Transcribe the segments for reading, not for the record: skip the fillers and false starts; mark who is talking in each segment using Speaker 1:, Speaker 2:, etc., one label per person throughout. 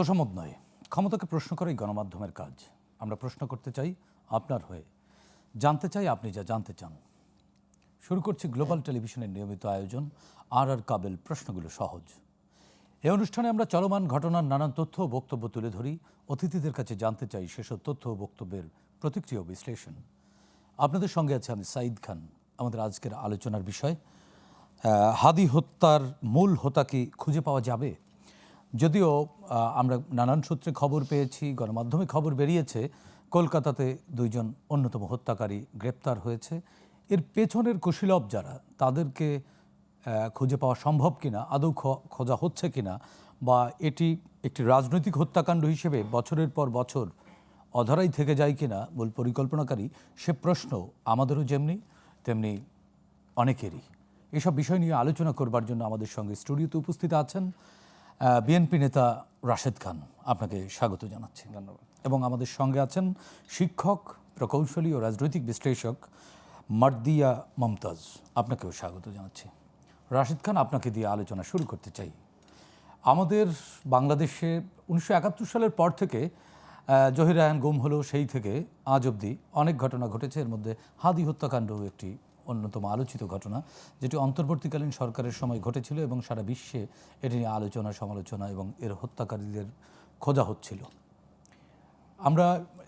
Speaker 1: তোষামোদ নয়, ক্ষমতাকে প্রশ্ন করাই গণমাধ্যমের কাজ। আমরা প্রশ্ন করতে চাই আপনার হয়ে, জানতে চাই আপনি যা জানতে চান। শুরু করছি গ্লোবাল টেলিভিশনের নিয়মিত আয়োজন আর কাবেল প্রশ্নগুলো সহজ। এই অনুষ্ঠানে আমরা চলমান ঘটনার নানান তথ্য ও বক্তব্য তুলে ধরি। অতিথিদের কাছে জানতে চাই সেসব তথ্য ও বক্তব্যের প্রতিক্রিয়া ও বিশ্লেষণ। আপনাদের সঙ্গে আছে আমি সাঈদ খান। আমাদের আজকের আলোচনার বিষয়, হাদি হত্যার মূল হোতা কি খুঁজে পাওয়া যাবে? যদিও আমরা নানান সূত্রে খবর পেয়েছি, গণমাধ্যমে খবর বেরিয়েছে, কলকাতাতে দুইজন অন্যতম হত্যাকারী গ্রেপ্তার হয়েছে। এর পেছনের কুশীলব যারা, তাদেরকে খুঁজে পাওয়া সম্ভব কিনা, আদৌ খোঁজা হচ্ছে কিনা, বা এটি একটি রাজনৈতিক হত্যাকাণ্ড হিসেবে বছরের পর বছর অধরাই থেকে যায় কিনা মূল পরিকল্পনাকারী, সে প্রশ্ন আমাদেরও যেমনি তেমনি অনেকেরই। এসব বিষয় নিয়ে আলোচনা করবার জন্য আমাদের সঙ্গে স্টুডিওতে উপস্থিত আছেন বিএনপি নেতা রাশেদ খান। আপনাকে স্বাগত জানাচ্ছি।
Speaker 2: ধন্যবাদ।
Speaker 1: এবং আমাদের সঙ্গে আছেন শিক্ষক, প্রকৌশলী ও রাজনৈতিক বিশ্লেষক মার্দিয়া মমতাজ। আপনাকেও স্বাগত জানাচ্ছি। রাশেদ খান, আপনাকে দিয়ে আলোচনা শুরু করতে চাই। আমাদের বাংলাদেশে 1971 সালের পর থেকে জহির রায়হান গুম হলো, সেই থেকে আজ অবধি অনেক ঘটনা ঘটেছে। এর মধ্যে হাদি হত্যাকাণ্ডও একটি অন্যতম আলোচিত ঘটনা, যেটি অন্তর্বর্তীকালীন সরকারের সময় ঘটেছিল এবং সারা বিশ্বে এটি নিয়ে আলোচনা, সমালোচনা এবং এর হত্যাকারীদের খোঁজা হচ্ছিল। আমরা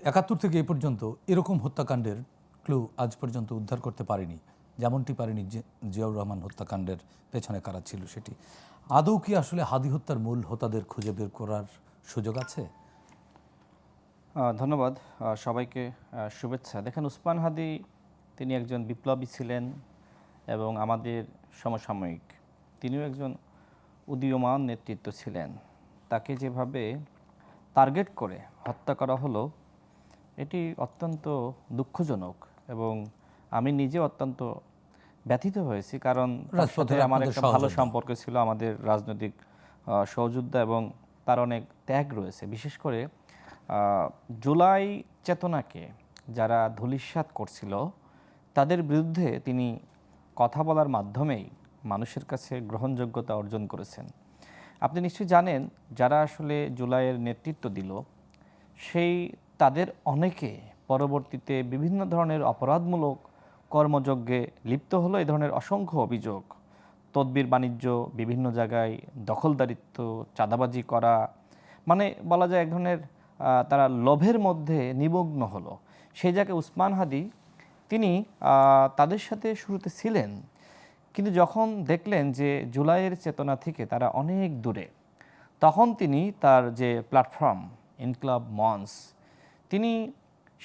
Speaker 1: 71 থেকে এ পর্যন্ত এরকম হত্যাকাণ্ডের ক্লু আজ পর্যন্ত উদ্ধার করতে পারিনি, যেমনটি পারিনি জিয়াউর রহমান হত্যাকাণ্ডের পেছনে কারা ছিল সেটি। আদৌ কি আসলে হাদি হত্যার মূল হোতাদের খুঁজে বের করার সুযোগ আছে?
Speaker 2: ধন্যবাদ সবাইকে, শুভেচ্ছা। দেখেন, উসমান হাদি তিনি একজন বিপ্লবী ছিলেন এবং আমাদের সমসাময়িক তিনিও একজন উদীয়মান নেতৃত্ব ছিলেন। তাকে যেভাবে টার্গেট করে হত্যা করা হলো, এটি অত্যন্ত দুঃখজনক এবং আমি নিজে অত্যন্ত ব্যথিত হয়েছি। কারণ তার সাথে আমার একটা ভালো সম্পর্ক ছিল, আমাদের রাজনৈতিক সহযোদ্ধা, এবং তার অনেক ত্যাগ রয়েছে। বিশেষ করে জুলাই চেতনাকে যারা ধূলিসাৎ করছিল, তাদের বিরুদ্ধে তিনি কথা বলার মাধ্যমেই মানুষের কাছে গ্রহণযোগ্যতা অর্জন করেছেন। আপনি নিশ্চয়ই জানেন, যারা আসলে জুলাইয়ের নেতৃত্ব দিল, তাদের অনেকে পরবর্তীতে বিভিন্ন ধরনের অপরাধমূলক কর্মযজ্ঞে লিপ্ত হলো। এই ধরনের অসংখ্য অভিযোগ, তদবির বাণিজ্য, বিভিন্ন জায়গায় দখলদারিত্ব, চাঁদাবাজি করা, মানে বলা যায় এক ধরনের তারা লোভের মধ্যে নিমগ্ন হলো। সেই জায়গায় উসমান হাদি তিনি তাদের সাথে শুরুতে ছিলেন, কিন্তু যখন দেখলেন যে জুলাইয়ের চেতনা থেকে তারা অনেক দূরে, তখন তিনি তার যে প্ল্যাটফর্ম ইনকলাব মঞ্চ, তিনি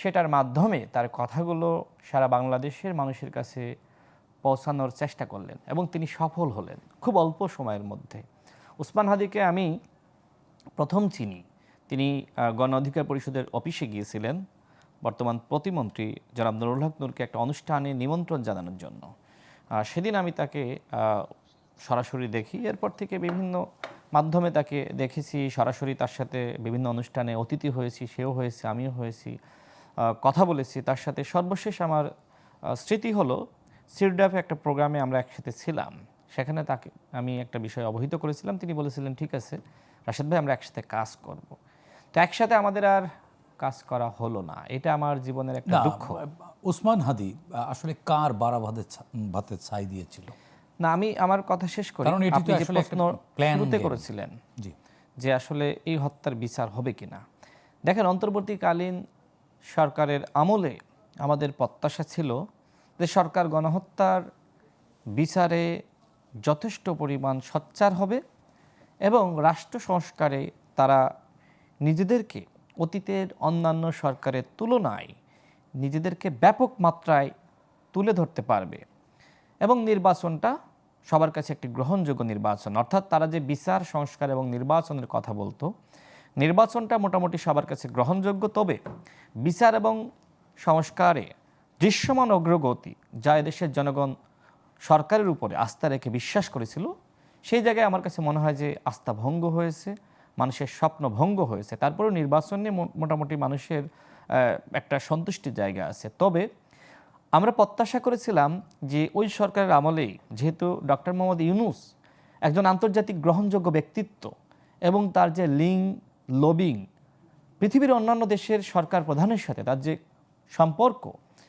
Speaker 2: সেটার মাধ্যমে তার কথাগুলো সারা বাংলাদেশের মানুষের কাছে পৌঁছানোর চেষ্টা করলেন এবং তিনি সফল হলেন খুব অল্প সময়ের মধ্যে। উসমান হাদিকে আমি প্রথম চিনি, তিনি গণ অধিকার পরিষদের অফিসে গিয়েছিলেন বর্তমান প্রতিমন্ত্রী জনাব নুরুল হক নূরকে একটা অনুষ্ঠানে নিমন্ত্রণ জানানোর জন্য। সেদিন আমি তাকে সরাসরি দেখি। এরপর থেকে বিভিন্ন মাধ্যমে তাকে দেখেছি, সরাসরি তার সাথে বিভিন্ন অনুষ্ঠানে অতিথি হয়েছি, সেও হয়েছে, আমিও হয়েছি, কথা বলেছি তার সাথে। সর্বশেষ আমার স্মৃতি হলো সিরডাফে একটা প্রোগ্রামে আমরা একসাথে ছিলাম, সেখানে তাকে আমি একটা বিষয় অবহিত করেছিলাম। তিনি বলেছিলেন, ঠিক আছে রাশেদ ভাই, আমরা একসাথে কাজ করব। তো একসাথে আমাদের আর কাজ করা হলো না। এটা আমার জীবনের একটা দুঃখ।
Speaker 1: উসমান হাদি আসলে কার বাড়া ভাতে ছাই দিয়েছিল?
Speaker 2: না, আমি আমার কথা শেষ করি।
Speaker 1: কারণ এটি
Speaker 2: আপনি যে প্রশ্ন শুরুতে করেছিলেন যে আসলে এই হত্যার বিচার হবে কিনা, দেখেন, অন্তর্বর্তীকালীন সরকারের আমলে আমাদের প্রত্যাশা ছিল যে সরকার গণহত্যার বিচারে যথেষ্ট পরিমাণ সোচ্চার হবে এবং রাষ্ট্র সংস্কারে তারা নিজেদেরকে অতীতের অন্যান্য সরকারের তুলনায় নিজেদেরকে ব্যাপক মাত্রায় তুলে ধরতে পারবে এবং নির্বাচনটা সবার কাছে একটি গ্রহণযোগ্য নির্বাচন, অর্থাৎ তারা যে বিচার, সংস্কার এবং নির্বাচনের কথা বলতো, নির্বাচনটা মোটামুটি সবার কাছে গ্রহণযোগ্য। তবে বিচার এবং সংস্কারে দৃশ্যমান অগ্রগতি, যা এদেশের জনগণ সরকারের উপরে আস্থা রেখে বিশ্বাস করেছিল, সেই জায়গায় আমার কাছে মনে হয় যে আস্থা ভঙ্গ হয়েছে, মানুষের স্বপ্ন ভঙ্গ হয়েছে। তারপরেও নির্বাচন নিয়ে মোটামুটি মানুষের একটা সন্তুষ্টির জায়গা আছে। তবে আমরা প্রত্যাশা করেছিলাম যে ওই সরকারের আমলেই, যেহেতু ডক্টর মোহাম্মদ ইউনূস একজন আন্তর্জাতিক গ্রহণযোগ্য ব্যক্তিত্ব এবং তার যে লবিং, পৃথিবীর অন্যান্য দেশের সরকার প্রধানের সাথে তার যে সম্পর্ক,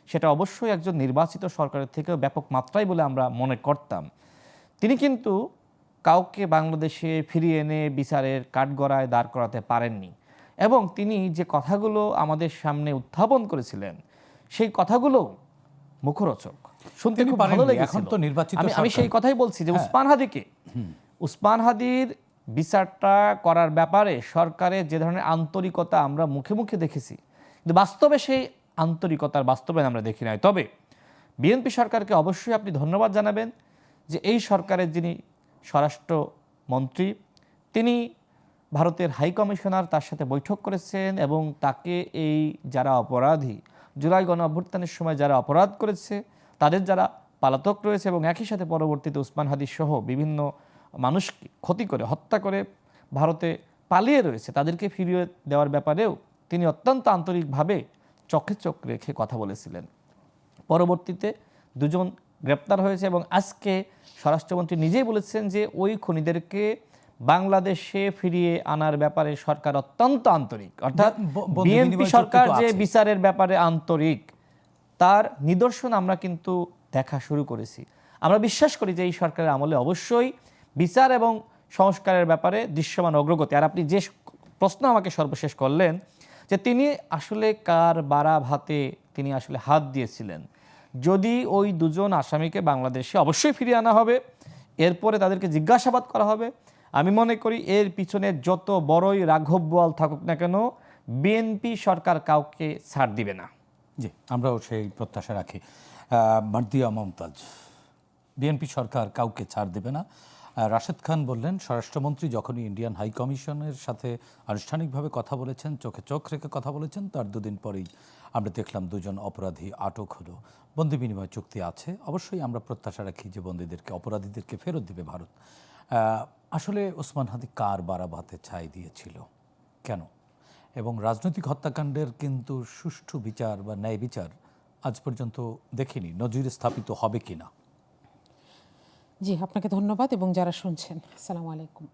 Speaker 2: সেটা অবশ্যই একজন নির্বাচিত সরকারের থেকেও ব্যাপক মাত্রায় বলে আমরা মনে করতাম। তিনি কিন্তু কাউকে বাংলাদেশে ফিরিয়ে এনে বিচারের কাঠগড়ায় দাঁড় করাতে পারেননি, এবং তিনি যে কথাগুলো আমাদের সামনে উত্থাপন করেছিলেন সেই কথাগুলো মুখরোচক, শুনতে
Speaker 1: তিনি
Speaker 2: খুব ভালো
Speaker 1: পারেননি,
Speaker 2: লেগেছিল।
Speaker 1: এখন তো নির্বাচিত
Speaker 2: আমি
Speaker 1: সরকার।
Speaker 2: সেই কথাই বলছি যে
Speaker 1: হ্যাঁ।
Speaker 2: উসমান হাদির বিচারটা করার ব্যাপারে সরকারের যে ধরনের আন্তরিকতা আমরা মুখে মুখে দেখেছি, কিন্তু বাস্তবে সেই আন্তরিকতার বাস্তবায়ন আমরা দেখি নাই। তবে বিএনপি সরকারকে অবশ্যই আপনি ধন্যবাদ জানাবেন যে এই সরকারের যিনি স্বরাষ্ট্রমন্ত্রী, তিনি ভারতের হাই কমিশনার তার সাথে বৈঠক করেছেন এবং তাকে এই যারা অপরাধী, জুলাই গণ অভ্যুত্থানের সময় যারা অপরাধ করেছে, তাদের যারা পলাতক রয়েছে এবং একই সাথে পরবর্তীতে উসমান হাদি সহ বিভিন্ন মানুষকে ক্ষতি করে হত্যা করে ভারতে পালিয়ে রয়েছে, তাদেরকে ফিরিয়ে দেওয়ার ব্যাপারেও তিনি অত্যন্ত আন্তরিকভাবে চোখে চোখ রেখে কথা বলেছিলেন। পরবর্তীতে দুজন গ্রেপ্তার হয়েছে এবং আজকে স্বরাষ্ট্রমন্ত্রী নিজেই বলেছেন যে ওই খুনিদেরকে বাংলাদেশে ফিরিয়ে আনার ব্যাপারে সরকার অত্যন্ত আন্তরিক, অর্থাৎ
Speaker 1: বন্ধু
Speaker 2: বিএনপি
Speaker 1: বিনিময়
Speaker 2: সরকার
Speaker 1: চুক্তি তো
Speaker 2: যে
Speaker 1: আছে।
Speaker 2: বিচারের ব্যাপারে আন্তরিক, তার নিদর্শন আমরা কিন্তু দেখা শুরু করেছি। আমরা বিশ্বাস করি যে এই সরকারের আমলে অবশ্যই বিচার এবং সংস্কারের ব্যাপারে দৃশ্যমান অগ্রগতি। আর আপনি যে প্রশ্ন আমাকে সর্বশেষ করলেন যে তিনি আসলে কার বাড়া ভাতে তিনি আসলে হাত দিয়েছিলেন, যদি ওই দুজন আসামিকে বাংলাদেশে অবশ্যই ফিরিয়ে আনা হবে, এরপরে তাদেরকে জিজ্ঞাসাবাদ করা হবে, আমি মনে করি এর পিছনে যত বড়ই রাঘব বোয়াল থাকুক না কেন, বিএনপি সরকার কাউকে ছাড় দিবে না।
Speaker 1: জি, আমরাও সেই প্রত্যাশা রাখি। মার্দিয়া মমতাজ, বিএনপি সরকার কাউকে ছাড় দেবে না। রাশেদ খান বললেন, স্বরাষ্ট্রমন্ত্রী যখনই ইন্ডিয়ান হাই কমিশনের সাথে আনুষ্ঠানিকভাবে কথা বলেছেন, চোখে চোখ রেখে কথা বলেছেন, তার দুদিন পরেই আমরা দেখলাম দুজন অপরাধী আটক হলো। বন্দি বিনিময় চুক্তি আছে, অবশ্যই আমরা প্রত্যাশা রাখি যে বন্দীদেরকে, অপরাধীদেরকে ফেরত দিবে ভারত। আসলে ওসমান হাদি কার বাড়া ভাতে ছাই দিয়েছিল, কেন? এবং রাজনৈতিক হত্যাকাণ্ডের কিন্তু সুষ্ঠু বিচার বা ন্যায় বিচার আজ পর্যন্ত দেখিনি, নজির স্থাপিত হবে কিনা।
Speaker 3: জি, আপনাকে ধন্যবাদ এবং যারা শুনছেন আসসালামু আলাইকুম।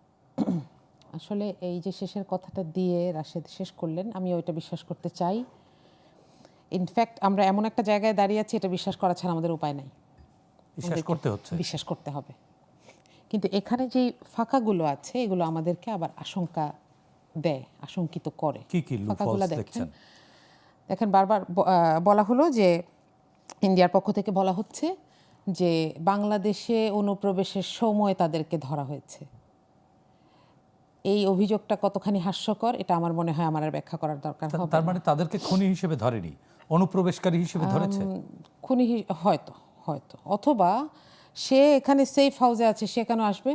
Speaker 3: আসলে এই যে শেষের কথাটা দিয়ে রাশেদ শেষ করলেন, আমি ওইটা বিশ্বাস করতে চাই। ইনফ্যাক্ট আমরা এমন একটা জায়গায় দাঁড়িয়ে আছি, এটা বিশ্বাস করা ছাড়া আমাদের উপায় নাই,
Speaker 1: বিশ্বাস করতে হচ্ছে।
Speaker 3: বিশ্বাস করতে হবে। কিন্তু এখানে যে ফাঁকাগুলো আছে, এগুলো আমাদেরকে আবার আশঙ্কা দেয়, আশঙ্কিত করে।
Speaker 1: কি কি
Speaker 3: ফাঁকাগুলো
Speaker 1: লুপহোলস দেখছেন?
Speaker 3: দেখেন বারবার বলা হলো যে ইন্ডিয়ার পক্ষ থেকে বলা হচ্ছে যে বাংলাদেশে অনুপ্রবেশের সময় তাদেরকে ধরা হয়েছে। এই অভিযোগটা কতখানি হাস্যকর, এটা আমার মনে হয় আমার আর ব্যাখ্যা করার দরকার হবে।
Speaker 1: তার মানে তাদেরকে খুনি হিসেবে ধরেনি, অনুপ্রবেশকারী হিসেবে ধরেছে।
Speaker 3: খুনি হয়তো হয়তো, অথবা সে এখানে সেফ হাউসে আছে, সে কেন আসবে?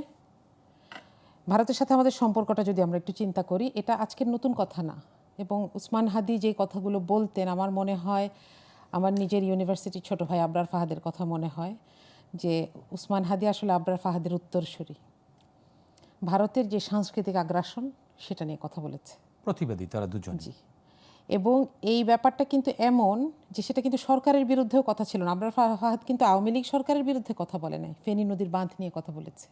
Speaker 3: ভারতের সাথে আমাদের সম্পর্কটা যদি আমরা একটু চিন্তা করি, এটা আজকের নতুন কথা না। এবং উসমান হাদি যে কথাগুলো বলতেন, আমার মনে হয় আমার নিজের ইউনিভার্সিটির ছোট ভাই আবরার ফাহাদের কথা মনে হয় যে উসমান হাদি আসলে আবরার ফাহাদের উত্তরসূরি। ভারতের যে সাংস্কৃতিক আগ্রাসন, সেটা নিয়ে কথা বলেছে,
Speaker 1: প্রতিবাদী তারা দুজন।
Speaker 3: জি। এবং এই ব্যাপারটা কিন্তু এমন যে সেটা কিন্তু সরকারের বিরুদ্ধেও কথা ছিল না। আবরার ফাহাদ কিন্তু আওয়ামী লীগ সরকারের বিরুদ্ধে কথা বলে নাই, ফেনী নদীর বাঁধ নিয়ে কথা বলেছে।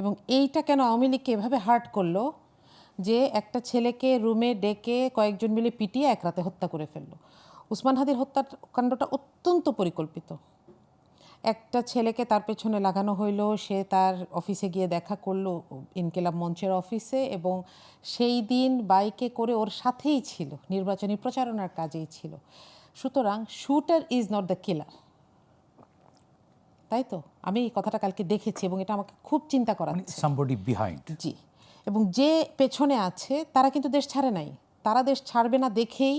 Speaker 3: এবং এইটা কেন আওয়ামী লীগকে এভাবে হার্ট করলো যে একটা ছেলেকে রুমে ডেকে কয়েকজন মিলে পিটিয়ে এক রাতে হত্যা করে ফেললো। উসমান হাদির হত্যাকাণ্ডটা অত্যন্ত পরিকল্পিত। একটা ছেলেকে তার পেছনে লাগানো হইলো, সে তার অফিসে গিয়ে দেখা করলো, ইনকিলাব মঞ্চের অফিসে, এবং সেই দিন বাইকে করে ওর সাথেই ছিল, নির্বাচনী প্রচারণার কাজেই ছিল। সুতরাং shooter is not the killer, তাই তো? আমি এই কথাটা কালকে দেখেছি এবং এটা আমাকে খুব চিন্তা করাচ্ছে।
Speaker 1: Somebody behind.
Speaker 3: জি। এবং যে পেছনে আছে তারা কিন্তু দেশ ছাড়ে নাই, তারা দেশ ছাড়বে না দেখেই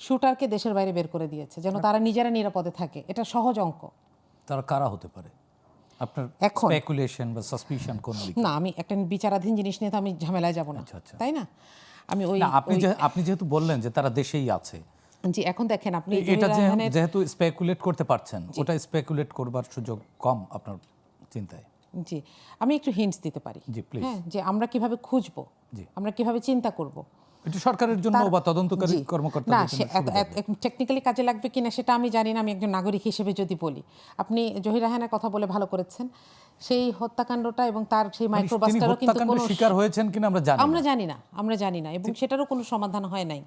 Speaker 3: শুটারকে দেশের বাইরে বের করে দিয়েছে, যেন তারা নিজেরা নিরাপদে থাকে। এটা সহজ অঙ্ক।
Speaker 1: তারা কারা হতে পারে আপনার
Speaker 3: এখন
Speaker 1: স্পেকুলেশন বা সাসপিশন কোন দিকে?
Speaker 3: না, আমি একটা বিচারাধীন জিনিস নিয়ে তো আমি ঝামেলায় যাব না,
Speaker 1: আচ্ছা, আচ্ছা।
Speaker 3: তাই না? আমি ওই
Speaker 1: না, আপনি যেহেতু বললেন যে তারা দেশেই আছে,
Speaker 3: জি, এখন দেখেন আপনি
Speaker 1: এটা যেহেতু স্পেকুলেট করতে পারছেন, ওটা স্পেকুলেট করবার সুযোগ কম আপনার চিন্তায়।
Speaker 3: জি, আমি একটু হিন্টস দিতে পারি।
Speaker 1: জি, প্লিজ।
Speaker 3: হ্যাঁ, যে আমরা কিভাবে খুঁজবো,
Speaker 1: জি।
Speaker 3: আমরা কিভাবে চিন্তা করব।
Speaker 1: এটি সরকারের জন্য বা তদন্তকারী
Speaker 3: জি। না
Speaker 1: কর্মকর্তাদের
Speaker 3: সে
Speaker 1: জন্য সুবিধা।
Speaker 3: টেকনিক্যালি কাজে লাগবে কিনা সেটা আমি জানি না, আমি একজন নাগরিক হিসেবে যদি বলি। আপনি জহির রায়হানের কথা বলে ভালো করেছেন। সেই হত্যাকাণ্ডটা এবং তার সেই
Speaker 1: মানে তিনি
Speaker 3: মাইক্রোবাসটারও কিন্তু
Speaker 1: হত্যাকাণ্ডের
Speaker 3: কোনো
Speaker 1: শিকার হয়েছেন কিনা আমরা জানি না।
Speaker 3: আমরা জানি না এবং সেটারও কোনো সমাধান হয় নাই।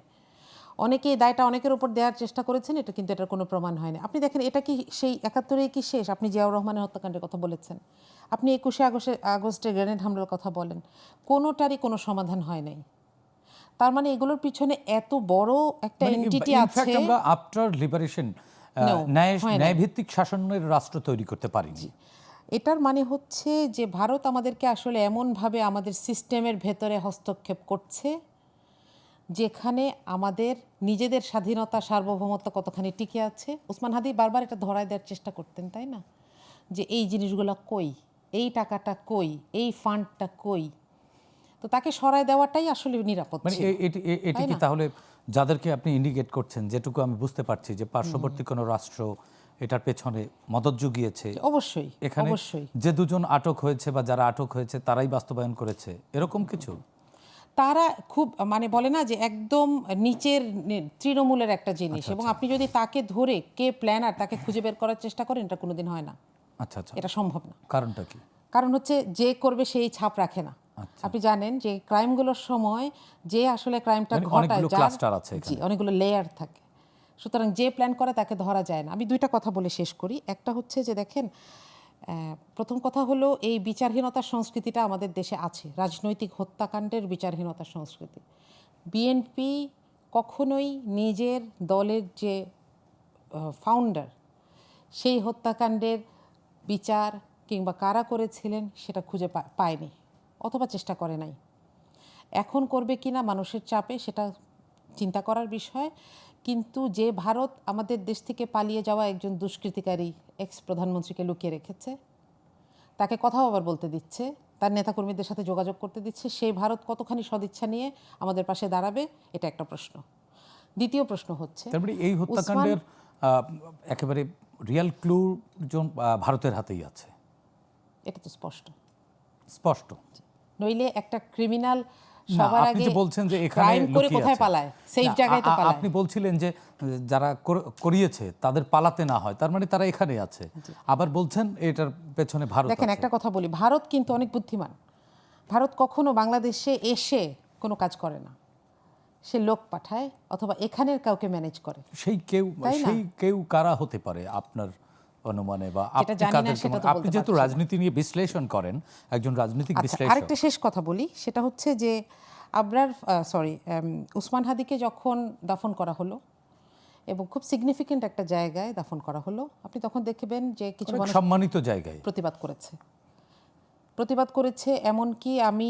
Speaker 3: অনেকেই দায়টা অনেকের উপর দেওয়ার চেষ্টা করেছেন, এটা কিন্তু এটার কোনো প্রমাণ হয় না। আপনি দেখেন এটা কি সেই ৭১-এই কি শেষ? আপনি জিয়াউর রহমানের হত্যাকাণ্ডের কথা বলেছেন, আপনি ২১শে আগস্টে গ্রেনেড হামলার কথা বলেন, কোনোটারই কোনো সমাধান হয় নাই। তার মানে এগুলোর পিছনে এত বড় একটা এন্টিটি
Speaker 1: In
Speaker 3: আছে।
Speaker 1: fact, আমরা আফটার লিবারেশন ন্যায়ভিত্তিক শাসনের রাষ্ট্র তৈরি করতে পারিনি।
Speaker 3: এটার মানে হচ্ছে যে ভারত আমাদেরকে আসলে এমনভাবে আমাদের সিস্টেমের ভেতরে হস্তক্ষেপ করছে যেখানে আমাদের নিজেদের স্বাধীনতা সার্বভৌমত্ব কতখানি টিকে আছে। ওসমান হাদি বারবার এটা ধরায় দেওয়ার চেষ্টা করতেন, তাই না? যে এই জিনিসগুলো কই, এই টাকাটা কই, এই ফান্ডটা কই। তো তাকে সরায় দেওয়াটাই আসলে নিরাপদ
Speaker 1: মানে
Speaker 3: ছিল।
Speaker 1: এটি কি তাহলে যাদেরকে আপনি ইন্ডিকেট করছেন, যেটুকু আমি বুঝতে পারছি যে পার্শ্ববর্তী কোনো রাষ্ট্র এটার পেছনে মদত জুগিয়েছে,
Speaker 3: অবশ্যই
Speaker 1: এখানে
Speaker 3: অবশ্যই
Speaker 1: যে দুজন আটক হয়েছে বা যারা আটক হয়েছে তারাই বাস্তবায়ন করেছে, এরকম কিছু?
Speaker 3: তারা খুব মানে বলে না যে একদম নিচের তৃণমূলের একটা জিনিস, এবং আপনি যদি তাকে ধরে কে প্ল্যানার তাকে খুঁজে বের করার চেষ্টা করেন, এটা কোনোদিন হয় না।
Speaker 1: আচ্ছা আচ্ছা,
Speaker 3: এটা সম্ভব না।
Speaker 1: কারণটা কি?
Speaker 3: কারণ হচ্ছে যে করবে সেই ছাপ রাখে না।
Speaker 1: আচ্ছা।
Speaker 3: আপনি জানেন যে ক্রাইমগুলোর সময় যে আসলে ক্রাইমটা
Speaker 1: মানে
Speaker 3: ঘটায়,
Speaker 1: অনেকগুলো ক্লাস্টার আছে
Speaker 3: জি,
Speaker 1: এখানে।
Speaker 3: অনেকগুলো লেয়ার থাকে। সুতরাং যে প্ল্যান করে তাকে ধরা যায় না। আমি দুইটা কথা বলে শেষ করি। একটা হচ্ছে যে দেখেন, প্রথম কথা হলো এই বিচারহীনতার সংস্কৃতিটা আমাদের দেশে আছে, রাজনৈতিক হত্যাকাণ্ডের বিচারহীনতার সংস্কৃতি। বিএনপি কখনোই নিজের দলের যে ফাউন্ডার সেই হত্যাকাণ্ডের বিচার কিংবা কারা করেছিলেন সেটা খুঁজে পায়নি অথবা চেষ্টা করে নাই। এখন করবে কিনা মানুষের চাপে সেটা চিন্তা করার বিষয়। কিন্তু যে ভারত আমাদের দেশ থেকে পালিয়ে যাওয়া একজন দুষ্কৃতিকারী এক্স প্রধানমন্ত্রীকে লুকিয়ে রেখেছে, তাকে কথাও আবার বলতে দিচ্ছে, তার নেতাকর্মীদের সাথে যোগাযোগ করতে দিচ্ছে, সেই ভারত কতখানি সদিচ্ছা নিয়ে আমাদের পাশে দাঁড়াবে, এটা একটা প্রশ্ন। দ্বিতীয় প্রশ্ন হচ্ছে,
Speaker 1: তার মানে এই হত্যাকাণ্ডের একেবারে রিয়াল ক্লু ভারতের হাতেই আছে,
Speaker 3: এটা তো স্পষ্ট।
Speaker 1: স্পষ্ট।
Speaker 3: নইলে একটা ক্রিমিনাল
Speaker 1: না,
Speaker 3: সবার
Speaker 1: আপনি
Speaker 3: আগে
Speaker 1: যে বলছেন যে এখানে
Speaker 3: ক্রাইম করে
Speaker 1: লুকিয়ে
Speaker 3: কোথায়
Speaker 1: আছে।
Speaker 3: পালায়? সেফ
Speaker 1: না,
Speaker 3: জায়গায় তো পালায়।
Speaker 1: আপনি বলছিলেন যে যারা করিয়েছে তাদের পালাতে না হয়, তার মানে তারা এখানে আছে। আবার বলছেন এটার পেছনে ভারত
Speaker 3: দেখেন,
Speaker 1: আছে।
Speaker 3: একটা কথা বলি, ভারত কিন্তু অনেক বুদ্ধিমান। ভারত কখনো বাংলাদেশে এসে কোনো কাজ করে না, সে লোক পাঠায় অথবা এখানের কাউকে ম্যানেজ করে।
Speaker 1: সেই কেউ কারা হতে পারে আপনার অনুমানে, বা
Speaker 3: যেটা
Speaker 1: আপনি
Speaker 3: জানি না
Speaker 1: কাদের
Speaker 3: সেটা তো
Speaker 1: আপনি
Speaker 3: বলতে
Speaker 1: যেহেতু
Speaker 3: পারছি না।
Speaker 1: রাজনীতি নিয়ে বিশ্লেষণ করেন, একজন রাজনৈতিক
Speaker 3: আচ্ছা,
Speaker 1: বিশ্লেষক।
Speaker 3: আরেকটা শেষ কথা বলি, সেটা হচ্ছে যে উসমান হাদিকে যখন দাফন করা হলো এবং খুব সিগনিফিকেন্ট একটা জায়গায় দাফন করা হলো, আপনি তখন দেখবেন যে কিছু
Speaker 1: অনেক
Speaker 3: মানুষ
Speaker 1: সম্মানিত জায়গায়
Speaker 3: প্রতিবাদ করেছে। এমনকি আমি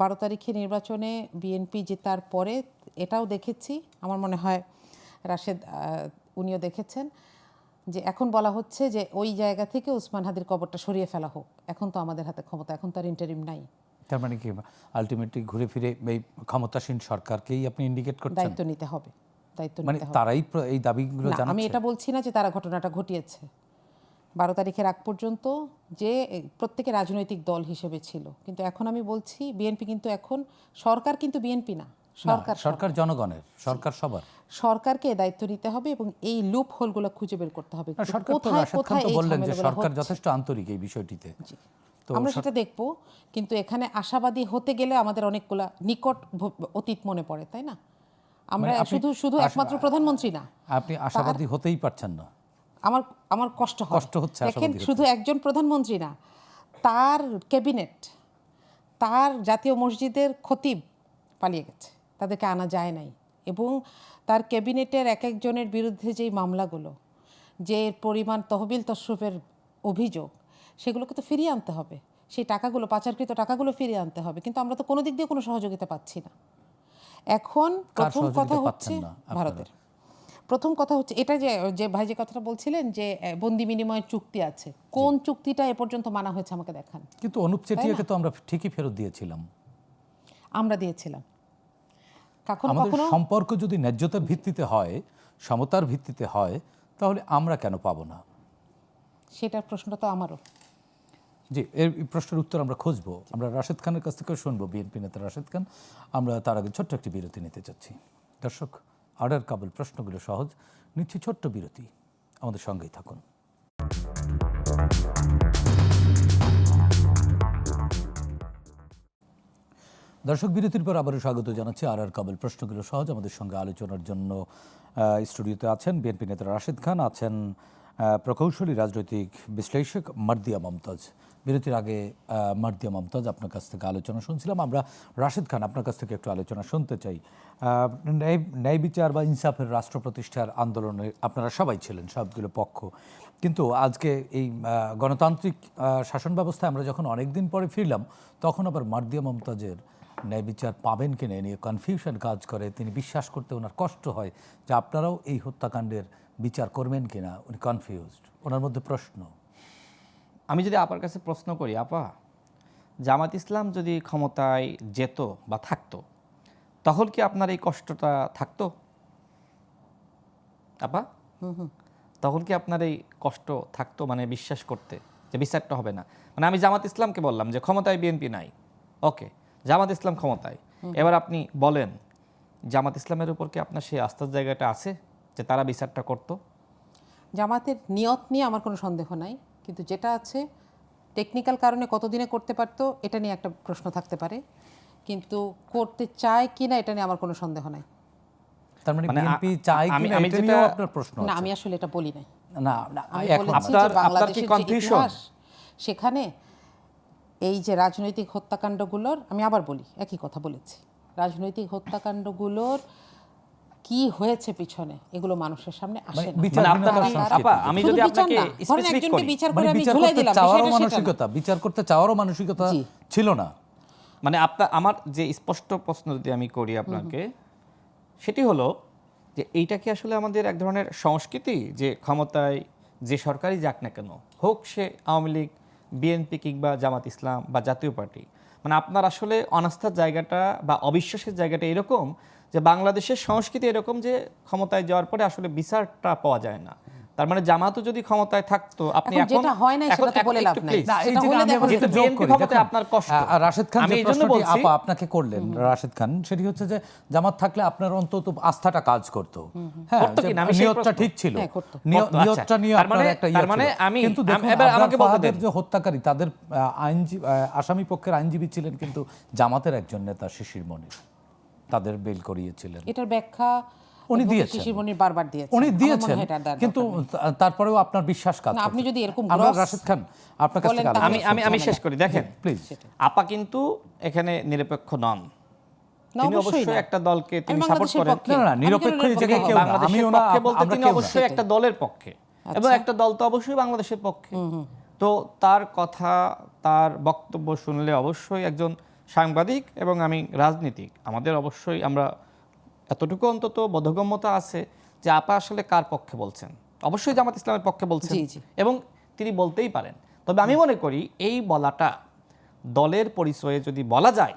Speaker 3: ১২ তারিখে নির্বাচনে বিএনপি জেতার পরে এটাও দেখেছি, আমার মনে হয় রাশেদ উনিও দেখেছেন, যে এখন বলা হচ্ছে যে ওই জায়গা থেকে উসমান হাদির কবরটা সরিয়ে ফেলা হোক। এখন তো আমাদের হাতে ক্ষমতা, এখন তো আর ইন্টারিম নাই।
Speaker 1: তার মানে কি আলটিমেটলি ঘুরে ফিরে এই ক্ষমতাসীন সরকারকেই আপনি ইন্ডিকেট করছেন?
Speaker 3: দায়িত্ব নিতে হবে।
Speaker 1: মানে তারাই এই দাবিগুলো
Speaker 3: না,
Speaker 1: জানাচ্ছে।
Speaker 3: আমি এটা বলছি না যে তারা ঘটনাটা ঘটিয়েছে। ১২ তারিখের আগ পর্যন্ত যে প্রত্যেকে রাজনৈতিক দল হিসেবে ছিল, কিন্তু এখন আমি বলছি বিএনপি কিন্তু এখন সরকার, কিন্তু বিএনপি না,
Speaker 1: সরকার জনগণের, সরকার সবার।
Speaker 3: সরকারকে দায়িত্ব নিতে হবে এবং এই লুপ হোলগুলো খুঁজে বের করতে হবে।
Speaker 1: সরকার তো রাশেদ খান তো বললেন যে সরকার যথেষ্ট আন্তরিক এই বিষয়টিতে। তো
Speaker 3: আমরা সেটা দেখব, কিন্তু এখানে আশাবাদী হতে গেলে আমাদের অনেকগুলা নিকট অতীত মনে পড়ে, তাই না? আমরা শুধু একমাত্র প্রধানমন্ত্রী না।
Speaker 1: আপনি আশাবাদী হতেই পারছেন না।
Speaker 3: আমার কষ্ট
Speaker 1: হচ্ছে।
Speaker 3: দেখেন, শুধু একজন প্রধানমন্ত্রী না, তার ক্যাবিনেট, তার জাতীয় মসজিদের খতিব পালিয়ে গেছে, তাদেরকে আনা যায় নাই। এবং তার ক্যাবিনেটের এক একজনের বিরুদ্ধে যেই মামলাগুলো, যে পরিমাণ তহবিল তশরুফের অভিযোগ, সেগুলোকে তো ফিরিয়ে আনতে হবে। সেই টাকাগুলো, পাচারকৃত টাকাগুলো ফিরিয়ে আনতে হবে, কিন্তু আমরা তো কোনো দিক দিয়ে কোনো সহযোগিতা পাচ্ছি না। এখন প্রথম কথা হচ্ছে ভারতের, প্রথম কথা হচ্ছে এটা যে ভাই যে কথাটা বলছিলেন যে বন্দি বিনিময়ের চুক্তি আছে, কোন চুক্তিটা এ পর্যন্ত মানা হয়েছে আমাকে দেখান।
Speaker 1: কিন্তু অনুপ চেটিয়াকে তো আমরা ঠিকই ফেরত দিয়েছিলাম।
Speaker 3: আমরা দিয়েছিলাম।
Speaker 1: আমাদের সম্পর্ক যদি ন্যায্যতার ভিত্তিতে হয়, সমতার ভিত্তিতে হয়, তাহলে আমরা কেন পাবো না?
Speaker 3: সেটার প্রশ্নটা তো আমারও।
Speaker 1: জি, এই প্রশ্নের উত্তর আমরা খুঁজবো। আমরা রাশেদ খানের কাছ থেকে শুনবো, বিএনপি নেতা রাশেদ খান। আমরা তার আগে ছোট্ট একটি বিরতি নিতে চাচ্ছি। দর্শক, অর্ডার কাবুল প্রশ্নগুলো সহজ, নিচ্ছি ছোট্ট বিরতি, আমাদের সঙ্গেই থাকুন। দর্শক, বিরতির পর আবারও স্বাগত জানাচ্ছি আর কাবুল প্রশ্নগুলো সহজ। আমাদের সঙ্গে আলোচনার জন্য স্টুডিওতে আছেন বিএনপি নেতা রাশেদ খান, আছেন প্রকৌশলী রাজনৈতিক বিশ্লেষক মার্দিয়া মমতাজ। বিরতির আগে মার্দিয়া মমতাজ, আপনার কাছ থেকে আলোচনা শুনছিলাম। আমরা রাশেদ খান, আপনার কাছ থেকে একটু আলোচনা শুনতে চাই। ন্যায় বিচার বা ইনসাফের রাষ্ট্র প্রতিষ্ঠার আন্দোলনে আপনারা সবাই ছিলেন, সবগুলো পক্ষ। কিন্তু আজকে এই গণতান্ত্রিক শাসন ব্যবস্থায় আমরা যখন অনেকদিন পরে ফিরলাম, তখন আবার মার্দিয়া মমতাজের ন্যায় বিচার পাবেন কিনা নিয়ে কনফিউশন কাজ করে। তিনি বিশ্বাস করতে ওনার কষ্ট হয় যে আপনারাও এই হত্যাকাণ্ডের বিচার করবেন কিনা, উনি কনফিউজড, ওনার মধ্যে প্রশ্ন।
Speaker 2: আমি যদি আপার কাছে প্রশ্ন করি, আপা, জামাত ইসলাম যদি ক্ষমতায় যেত বা থাকতো, তখন কি আপনার এই কষ্টটা থাকতো আপা? তখন কি আপনার এই কষ্ট থাকতো, মানে বিশ্বাস করতে যে বিচারটা হবে না? মানে আমি জামাত ইসলামকে বললাম যে ক্ষমতায় বিএনপি নাই, ওকে, জামাত ইসলাম ক্ষমতায়, এবার আপনি বলেন জামাত ইসলামের উপর কি আপনার সেই আস্থার জায়গাটা আছে যে তারা বিচারটা করতো?
Speaker 3: জামাতের নিয়ত নিয়ে আমার কোনো সন্দেহ নাই, কিন্তু যেটা আছে টেকনিক্যাল কারণে কতদিনে করতে পারতো এটা নিয়ে একটা প্রশ্ন থাকতে পারে, কিন্তু করতে চায় কিনা এটা নিয়ে আমার কোনো সন্দেহ নাই।
Speaker 1: তার মানে বিএনপি চায় কিনা এটা নিয়েও আপনার প্রশ্ন
Speaker 3: না,
Speaker 1: আছে?
Speaker 3: আমি আসলে এটা বলি নাই।
Speaker 1: না না,
Speaker 3: আমি
Speaker 1: এখন
Speaker 3: বলেছি যে
Speaker 2: আপনার কি
Speaker 3: বাংলাদেশের যে
Speaker 2: confusion?
Speaker 3: ইতিহাস, সেখানে এই যে রাজনৈতিক হত্যাকাণ্ডগুলোর, আমি আবার বলি একই কথা বলেছি, রাজনৈতিক হত্যাকাণ্ডগুলোর কি হয়েছে পিছনে, এগুলো মানুষের সামনে আসে না।
Speaker 1: বিচারহীনতার সংস্কৃতি।
Speaker 2: আপা, আমি
Speaker 3: শুধু
Speaker 2: যদি
Speaker 3: বিচার
Speaker 2: আপনাকে
Speaker 3: না, ধরেন
Speaker 2: স্পেসিফিক
Speaker 3: একজনকে
Speaker 2: করি,
Speaker 3: বিচার
Speaker 1: মানে
Speaker 3: করে আমি
Speaker 1: বিচার
Speaker 3: ঝুলাই
Speaker 1: করতে
Speaker 3: দিলাম,
Speaker 1: চাওয়ারও
Speaker 3: বিষয়টা সেটা না।
Speaker 1: মানসিকতা, বিচার করতে চাওয়ারও মানসিকতা
Speaker 3: জি।
Speaker 1: ছিল না।
Speaker 2: মানে আমার যে স্পষ্ট প্রশ্ন যদি আমি করি আপনাকে, সেটি হলো যে এইটা কি আসলে আমাদের এক ধরনের সংস্কৃতি যে ক্ষমতায় যে সরকারই যাক না কেন, হোক সে আওয়ামী লীগ, বিএনপি কিংবা জামাত ইসলাম বা জাতীয় পার্টি, মানে আপনার আসলে অনাস্থার জায়গাটা বা অবিশ্বাসের জায়গাটা এরকম যে বাংলাদেশের সংস্কৃতি এরকম যে ক্ষমতায় যাওয়ার পরে আসলে বিচারটা পাওয়া যায় না। তার মানে জামাতও যদি ক্ষমতায় থাকতো, আপনি
Speaker 3: এখন
Speaker 2: এখন
Speaker 3: যেটা হয় না সেটা তো বলে লাভ নাই।
Speaker 1: না, এই
Speaker 3: সেটা
Speaker 1: যে
Speaker 3: হলে
Speaker 1: আমি
Speaker 3: দেখো
Speaker 1: আবার
Speaker 3: যেটা
Speaker 1: একটু যোগ
Speaker 2: বিএনপি
Speaker 1: করি,
Speaker 2: ক্ষমতায়
Speaker 1: দেখুন,
Speaker 2: আপনার কষ্ট।
Speaker 1: রাশেদ খান
Speaker 2: আমি
Speaker 1: যে
Speaker 2: এই জন্য
Speaker 1: প্রশ্নটি
Speaker 2: বলছি,
Speaker 1: আপা আপনাকে করলেন, রাশেদ খান, সেটি হচ্ছে যে জামাত থাকলে আপনার অন্তত আস্থাটা কাজ করতো। হ্যাঁ,
Speaker 2: করতো
Speaker 1: যে
Speaker 2: কিনা, আমি সেই
Speaker 1: নিয়তটা
Speaker 2: প্রশ্ন।
Speaker 1: ঠিক ছিল,
Speaker 3: হ্যাঁ, করতো।
Speaker 2: করতো,
Speaker 1: নিয়তটা
Speaker 2: আচ্ছা।
Speaker 1: নিয়ে
Speaker 2: তার
Speaker 1: আপনার
Speaker 2: মানে-
Speaker 1: একটা
Speaker 2: তার মানে
Speaker 1: ছিল।
Speaker 2: আমি-
Speaker 1: কিন্তু দেখুন,
Speaker 2: এবার
Speaker 1: আবরার
Speaker 2: আমাকে বলতে
Speaker 1: ফাহাদের
Speaker 2: দেন।
Speaker 1: যে হত্যাকারী, তাদের আসামি পক্ষের আইনজীবী ছিলেন কিন্তু জামাতের একজন নেতা শিশির মনির, তাদের বেল করিয়েছিলেন।
Speaker 3: এটার ব্যাখ্যা
Speaker 1: উনি দিয়েছেন,
Speaker 3: শিশিরমণি বারবার দিয়েছেন,
Speaker 1: উনি
Speaker 3: আমার মনে
Speaker 1: দিয়েছেন,
Speaker 3: হয় এটার দরকার
Speaker 1: কিন্তু
Speaker 3: নেই।
Speaker 1: তারপরেও আপনার বিশ্বাস কাজ
Speaker 3: না, আপনি
Speaker 1: করছে।
Speaker 3: যদি এরকম
Speaker 1: আমরা
Speaker 3: gross
Speaker 1: রাশেদ খান আপনার কাছ
Speaker 3: বলেন,
Speaker 1: থেকে
Speaker 3: তাহলে
Speaker 2: আমি শেষ করি, দেখেন
Speaker 1: প্লিজ।
Speaker 2: আপা কিন্তু এখানে নিরপেক্ষ নন,
Speaker 3: না,
Speaker 2: তিনি
Speaker 3: অবশ্যই
Speaker 2: অবশ্যই
Speaker 3: না।
Speaker 2: একটা দলকে তিনি
Speaker 3: আমি
Speaker 2: সাপোর্ট
Speaker 3: বাংলাদেশের
Speaker 2: করেন।
Speaker 3: পক্ষে।
Speaker 1: না, না,
Speaker 3: আমি
Speaker 1: নিরপেক্ষ
Speaker 3: কেন
Speaker 1: এই জায়গায়
Speaker 3: নিরপেক্ষ
Speaker 1: কেউ
Speaker 3: হব?
Speaker 1: না। আমি
Speaker 2: বাংলাদেশের
Speaker 1: ওনা
Speaker 2: পক্ষে বলতে
Speaker 1: আমরা
Speaker 2: তিনি
Speaker 1: কেউ না।
Speaker 2: অবশ্যই একটা দলের পক্ষে, এবং
Speaker 3: আচ্ছা।
Speaker 2: একটা দল তো অবশ্যই বাংলাদেশের পক্ষে। তো তার কথা, তার বক্তব্য শুনলে অবশ্যই একজন সাংবাদিক এবং আমি রাজনীতিক, আমাদের অবশ্যই আমরা এতটুকু অন্তত বোধগম্যতা আছে যে আপা আসলে কার পক্ষে বলছেন। অবশ্যই জামাত ইসলামের পক্ষে বলছেন,
Speaker 3: জি, জি।
Speaker 2: এবং তিনি বলতেই পারেন। তবে আমি মনে করি এই বলাটা দলের পরিচয়ে যদি বলা যায়,